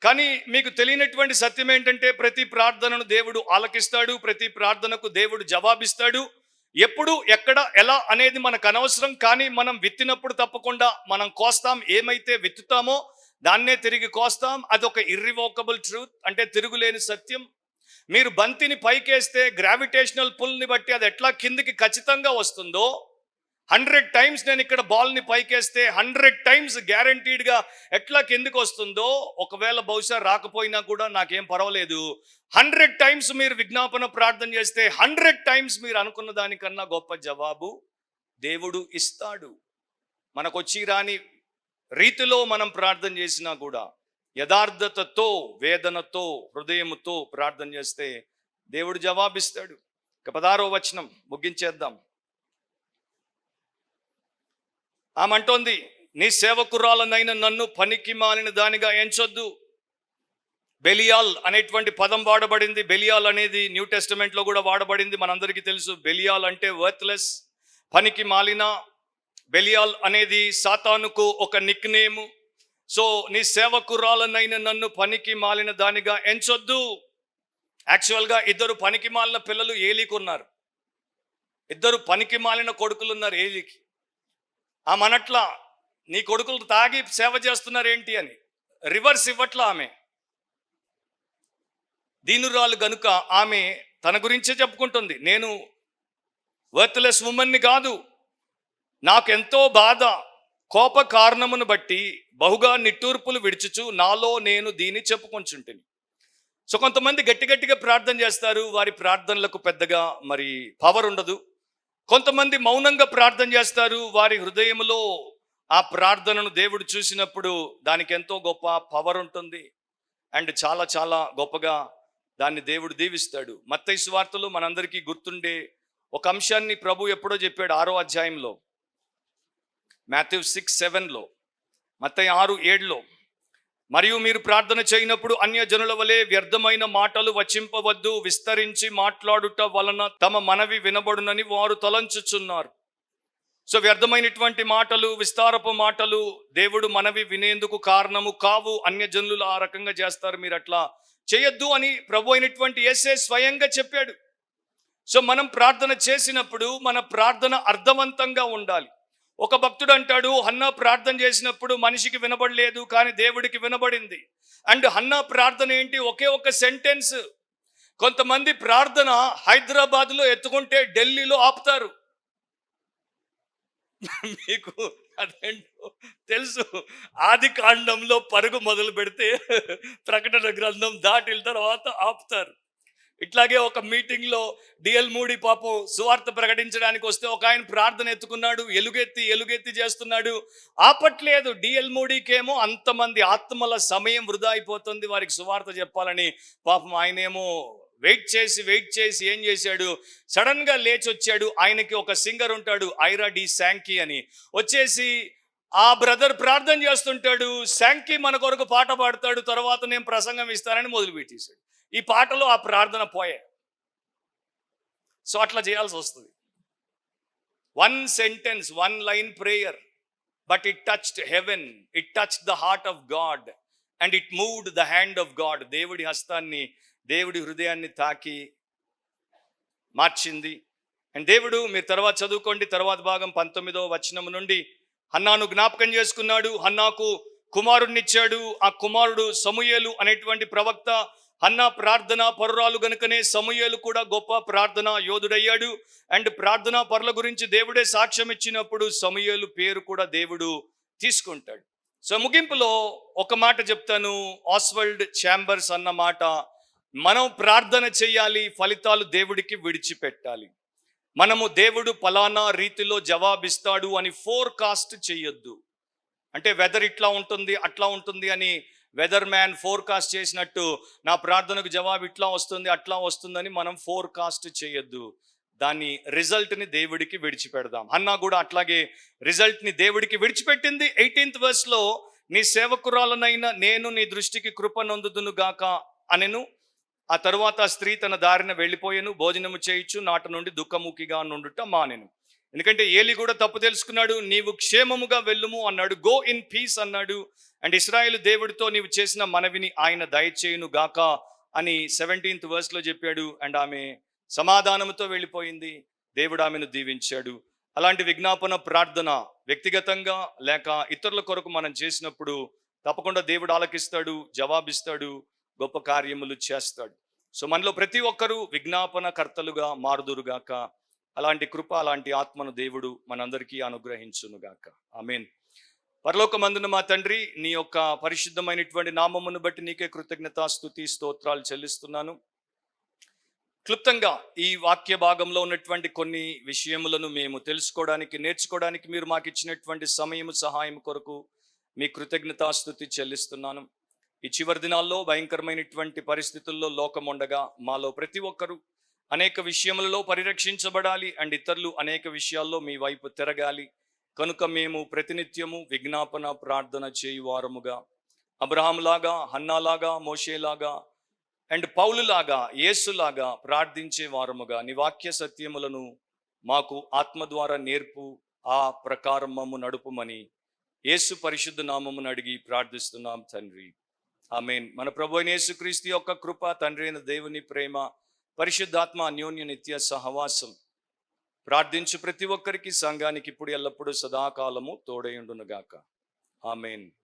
Speaker 1: కానీ మీకు తెలియనటువంటి సత్యం ఏంటంటే ప్రతి ప్రార్థనను దేవుడు ఆలకిస్తాడు, ప్రతి ప్రార్థనకు దేవుడు జవాబిస్తాడు. ఎప్పుడు, ఎక్కడ, ఎలా అనేది మనకు అనవసరం. కానీ మనం విత్తినప్పుడు తప్పకుండా మనం కోస్తాం. ఏమైతే విత్తుతామో దాన్నే తిరిగి కోస్తాం. అదొక ఇర్రివోకబుల్ ట్రూత్, అంటే తిరుగులేని సత్యం. మీరు బంతిని పైకేస్తే గ్రావిటేషనల్ పుల్ని బట్టి అది ఎట్లా కిందికి ఖచ్చితంగా వస్తుందో, 100 టైమ్స్ నేను ఇక్కడ బాల్ని పైకేస్తే 100 టైమ్స్ గ్యారంటీడ్గా ఎట్లా కిందికి వస్తుందో, ఒకవేళ బహుశా రాకపోయినా కూడా నాకేం పర్వాలేదు, 100 టైమ్స్ మీరు విజ్ఞాపన ప్రార్థన చేస్తే 100 టైమ్స్ మీరు అనుకున్న దానికన్నా గొప్ప జవాబు దేవుడు ఇస్తాడు. మనకొచ్చి రాని రీతిలో మనం ప్రార్థన చేసినా కూడా యథార్థతతో, వేదనతో, హృదయముతో ప్రార్థన చేస్తే దేవుడు జవాబిస్తాడు. 16వ వచనం ముగించేద్దాం. ఆమె అంటోంది, నీ సేవకురాలనైన నన్ను పనికి మాలిన దానిగా ఎంచొద్దు. బెలియాల్ అనేటువంటి పదం వాడబడింది. బెలియాల్ అనేది న్యూ టెస్టమెంట్లో కూడా వాడబడింది. మనందరికీ తెలుసు బెలియాల్ అంటే వర్త్లెస్, పనికి మాలిన, బెలియాల్ అనేది సాతానుకు ఒక నిక్ నేము. సో నీ సేవకురాలనైన నన్ను పనికి మాలిన దానిగా ఎంచొద్దు. యాక్చువల్గా ఇద్దరు పనికి మాలిన పిల్లలు ఏలీకి ఉన్నారు, ఇద్దరు పనికి మాలిన కొడుకులు ఉన్నారు ఏలీకి. ఆ మనట్లా నీ కొడుకులు తాగి సేవ చేస్తున్నారు ఏంటి అని రివర్స్ ఇవ్వట్లా. ఆమె దీనురాలు గనుక ఆమె తన గురించే చెప్పుకుంటుంది, నేను వర్త్లెస్ ఉమెన్ని కాదు, నాకు ఎంతో బాధ, కోప కారణమును బట్టి బహుగా నిట్టూర్పులు విడుచుచు నాలో నేను దీన్ని చెప్పుకొంచుంటిని. సో కొంతమంది గట్టి గట్టిగా ప్రార్థన చేస్తారు, వారి ప్రార్థనలకు పెద్దగా మరి పవర్ ఉండదు. కొంతమంది మౌనంగా ప్రార్థన చేస్తారు, వారి హృదయంలో ఆ ప్రార్థనను దేవుడు చూసినప్పుడు దానికి ఎంతో గొప్ప పవర్ ఉంటుంది అండ్ చాలా చాలా గొప్పగా దాన్ని దేవుడు దీవిస్తాడు. మత్తయి సువార్తలో మనందరికీ గుర్తుండే ఒక అంశాన్ని ప్రభు ఎప్పుడో చెప్పాడు 6వ అధ్యాయంలో, మాథ్యూ 6:7లో, మత్తయి 6:7లో, మరియు మీరు ప్రార్థన చేయనప్పుడు అన్యజనుల వలె వ్యర్థమైన మాటలు వచింపవద్దు, విస్తరించి మాట్లాడుట వలన తమ మనవి వినబడునని వారు తలంచుచున్నారు. సో వ్యర్థమైనటువంటి మాటలు, విస్తారపు మాటలు దేవుడు మనవి వినేందుకు కారణము కావు. అన్యజనులు ఆ రకంగా చేస్తారు, మీరు అట్లా చేయొద్దు అని ప్రభు అయినటువంటి యేసే స్వయంగా చెప్పాడు. సో మనం ప్రార్థన చేసినప్పుడు మన ప్రార్థన అర్థవంతంగా ఉండాలి. ఒక భక్తుడు అంటాడు, హన్నా ప్రార్థన చేసినప్పుడు మనిషికి వినబడలేదు కానీ దేవుడికి వినబడింది. అండ్ హన్నా ప్రార్థన ఏంటి? ఒకే ఒక సెంటెన్స్. కొంతమంది ప్రార్థన హైదరాబాద్లో ఎత్తుకుంటే ఢిల్లీలో ఆపుతారు. మీకు అదేంటో తెలుసు, ఆది కాండంలో పరుగు మొదలు పెడితే ప్రకటన గ్రంథం దాటిన తర్వాత ఆపుతారు. ఇట్లాగే ఒక మీటింగ్లో డిఎల్ మూడి పాపం సువార్త ప్రకటించడానికి వస్తే ఒక ఆయన ప్రార్థన ఎత్తుకున్నాడు, ఎలుగెత్తి చేస్తున్నాడు, ఆపట్లేదు. డిఎల్ మూడికేమో అంతమంది ఆత్మల సమయం వృధా అయిపోతుంది, వారికి సువార్త చెప్పాలని. పాపం ఆయనేమో వెయిట్ చేసి ఏం చేశాడు, సడన్ గా లేచి వచ్చాడు. ఆయనకి ఒక సింగర్ ఉంటాడు, ఐరా డి శాంకీ అని, వచ్చేసి ఆ బ్రదర్ ప్రార్థన చేస్తుంటాడు, శాంకీ మన కొరకు పాట పాడతాడు, తర్వాత నేను ప్రసంగం ఇస్తానని మొదలుపెట్టేశాడు. ఈ పాటలో ఆ ప్రార్థన పోయే. సో అట్లా చేయాల్సి వస్తుంది. 1 sentence, 1 line prayer, but it touched heaven, it touched the heart of God and it moved the hand of God. దేవుడి హస్తాన్ని, దేవుడి హృదయాన్ని తాకి మార్చింది. అండ్ దేవుడు, మీరు తర్వాత చదువుకోండి, తర్వాత భాగం 19వ వచనం నుండి, హన్నాను జ్ఞాపకం చేసుకున్నాడు, హన్నాకు కుమారుడినిచ్చాడు. ఆ కుమారుడు సమూయేలు అనేటువంటి ప్రవక్త. హన్నా ప్రార్థన పరురాలు గనుకనే సమూయేలు కూడా గొప్ప ప్రార్థన యోధుడయ్యాడు. అండ్ ప్రార్థనా పరుల గురించి దేవుడే సాక్ష్యం ఇచ్చినప్పుడు సమూయేలు పేరు కూడా దేవుడు తీసుకుంటాడు. సో ముగింపులో ఒక మాట చెప్తాను, ఆస్వాల్డ్ ఛాంబర్స్ అన్న మాట, మనం ప్రార్థన చేయాలి, ఫలితాలు దేవుడికి విడిచిపెట్టాలి. మనము దేవుడు ఫలానా రీతిలో జవాబిస్తాడు అని ఫోర్కాస్ట్ చేయొద్దు. అంటే వెదర్ ఇట్లా ఉంటుంది అట్లా ఉంటుంది అని వెదర్ మ్యాన్ ఫోర్కాస్ట్ చేసినట్టు నా ప్రార్థనకు జవాబు ఇట్లా వస్తుంది అట్లా వస్తుందని మనం ఫోర్కాస్ట్ చేయొద్దు. దాని రిజల్ట్ని దేవుడికి విడిచిపెడదాం. హన్నా కూడా అట్లాగే రిజల్ట్ని దేవుడికి విడిచిపెట్టింది. 18th verseలో, నీ సేవకురాలనైనా నేను నీ దృష్టికి కృప నొందుదును గాక అనెను. ఆ తరువాత స్త్రీ తన దారిన వెళ్ళిపోయాను, భోజనము చేయించు నాట నుండి దుఃఖముఖిగా నుండుట మానెను. ఎందుకంటే ఏలి కూడా తప్పు తెలుసుకున్నాడు. నీవు క్షేమముగా వెళ్ళుము అన్నాడు, గో ఇన్ పీస్ అన్నాడు. అండ్ ఇశ్రాయేలు దేవుడితో నీవు చేసిన మనవిని ఆయన దయచేయును గాక అని 17th verseలో చెప్పాడు. అండ్ ఆమె సమాధానంతో వెళ్ళిపోయింది, దేవుడు ఆమెను దీవించాడు. అలాంటి విజ్ఞాపన ప్రార్థన వ్యక్తిగతంగా లేక ఇతరుల కొరకు మనం చేసినప్పుడు తప్పకుండా దేవుడు ఆలకిస్తాడు, జవాబిస్తాడు, గొప్ప కార్యములు చేస్తాడు. సో మనలో ప్రతి ఒక్కరూ విజ్ఞాపన కర్తలుగా మారుదురుగాక. అలాంటి కృప, అలాంటి ఆత్మను దేవుడు మనందరికీ అనుగ్రహించునుగాక. ఆమేన్. పరలోకమందున మా తండ్రి, నీ యొక్క పరిశుద్ధమైనటువంటి నామమును బట్టి నీకే కృతజ్ఞత, స్తుతి, స్తోత్రాలు చెల్లిస్తున్నాను. క్లుప్తంగా ఈ వాక్య భాగంలో ఉన్నటువంటి కొన్ని విషయములను మేము తెలుసుకోవడానికి, నేర్చుకోవడానికి మీరు మాకు ఇచ్చినటువంటి సమయము, సహాయం కొరకు మీ కృతజ్ఞతాస్తుతి చెల్లిస్తున్నాను. ఈ చివరి దినాల్లో భయంకరమైనటువంటి పరిస్థితుల్లో లోకం ఉండగా మాలో ప్రతి ఒక్కరూ అనేక విషయములలో పరిరక్షించబడాలి అండ్ ఇతరులు అనేక విషయాల్లో మీ వైపు తిరగాలి. కనుక మేము ప్రతినిత్యము విజ్ఞాపన ప్రార్థన చేయువారముగా, అబ్రహాములాగా, హన్నాలాగా, మోషేలాగా అండ్ పౌలులాగా, యేసులాగా ప్రార్థించే వారముగా నీ వాక్య సత్యములను మాకు ఆత్మ ద్వారా నేర్పు. ఆ ప్రకారం మమ్ము నడుపుమని యేసు పరిశుద్ధ నామమును అడిగి ప్రార్థిస్తున్నాం తండ్రి. ఆమేన్. మన ప్రభు అయిన యేసుక్రీస్తు యొక్క కృప, తండ్రి అయిన దేవుని ప్రేమ, పరిశుద్ధాత్మ అన్యోన్య నిత్య సహవాసం ప్రార్థించు ప్రతి ఒక్కరికి, సంఘానికి ఇప్పుడు ఎల్లప్పుడూ సదాకాలము తోడై ఉండును గాక. ఆమేన్.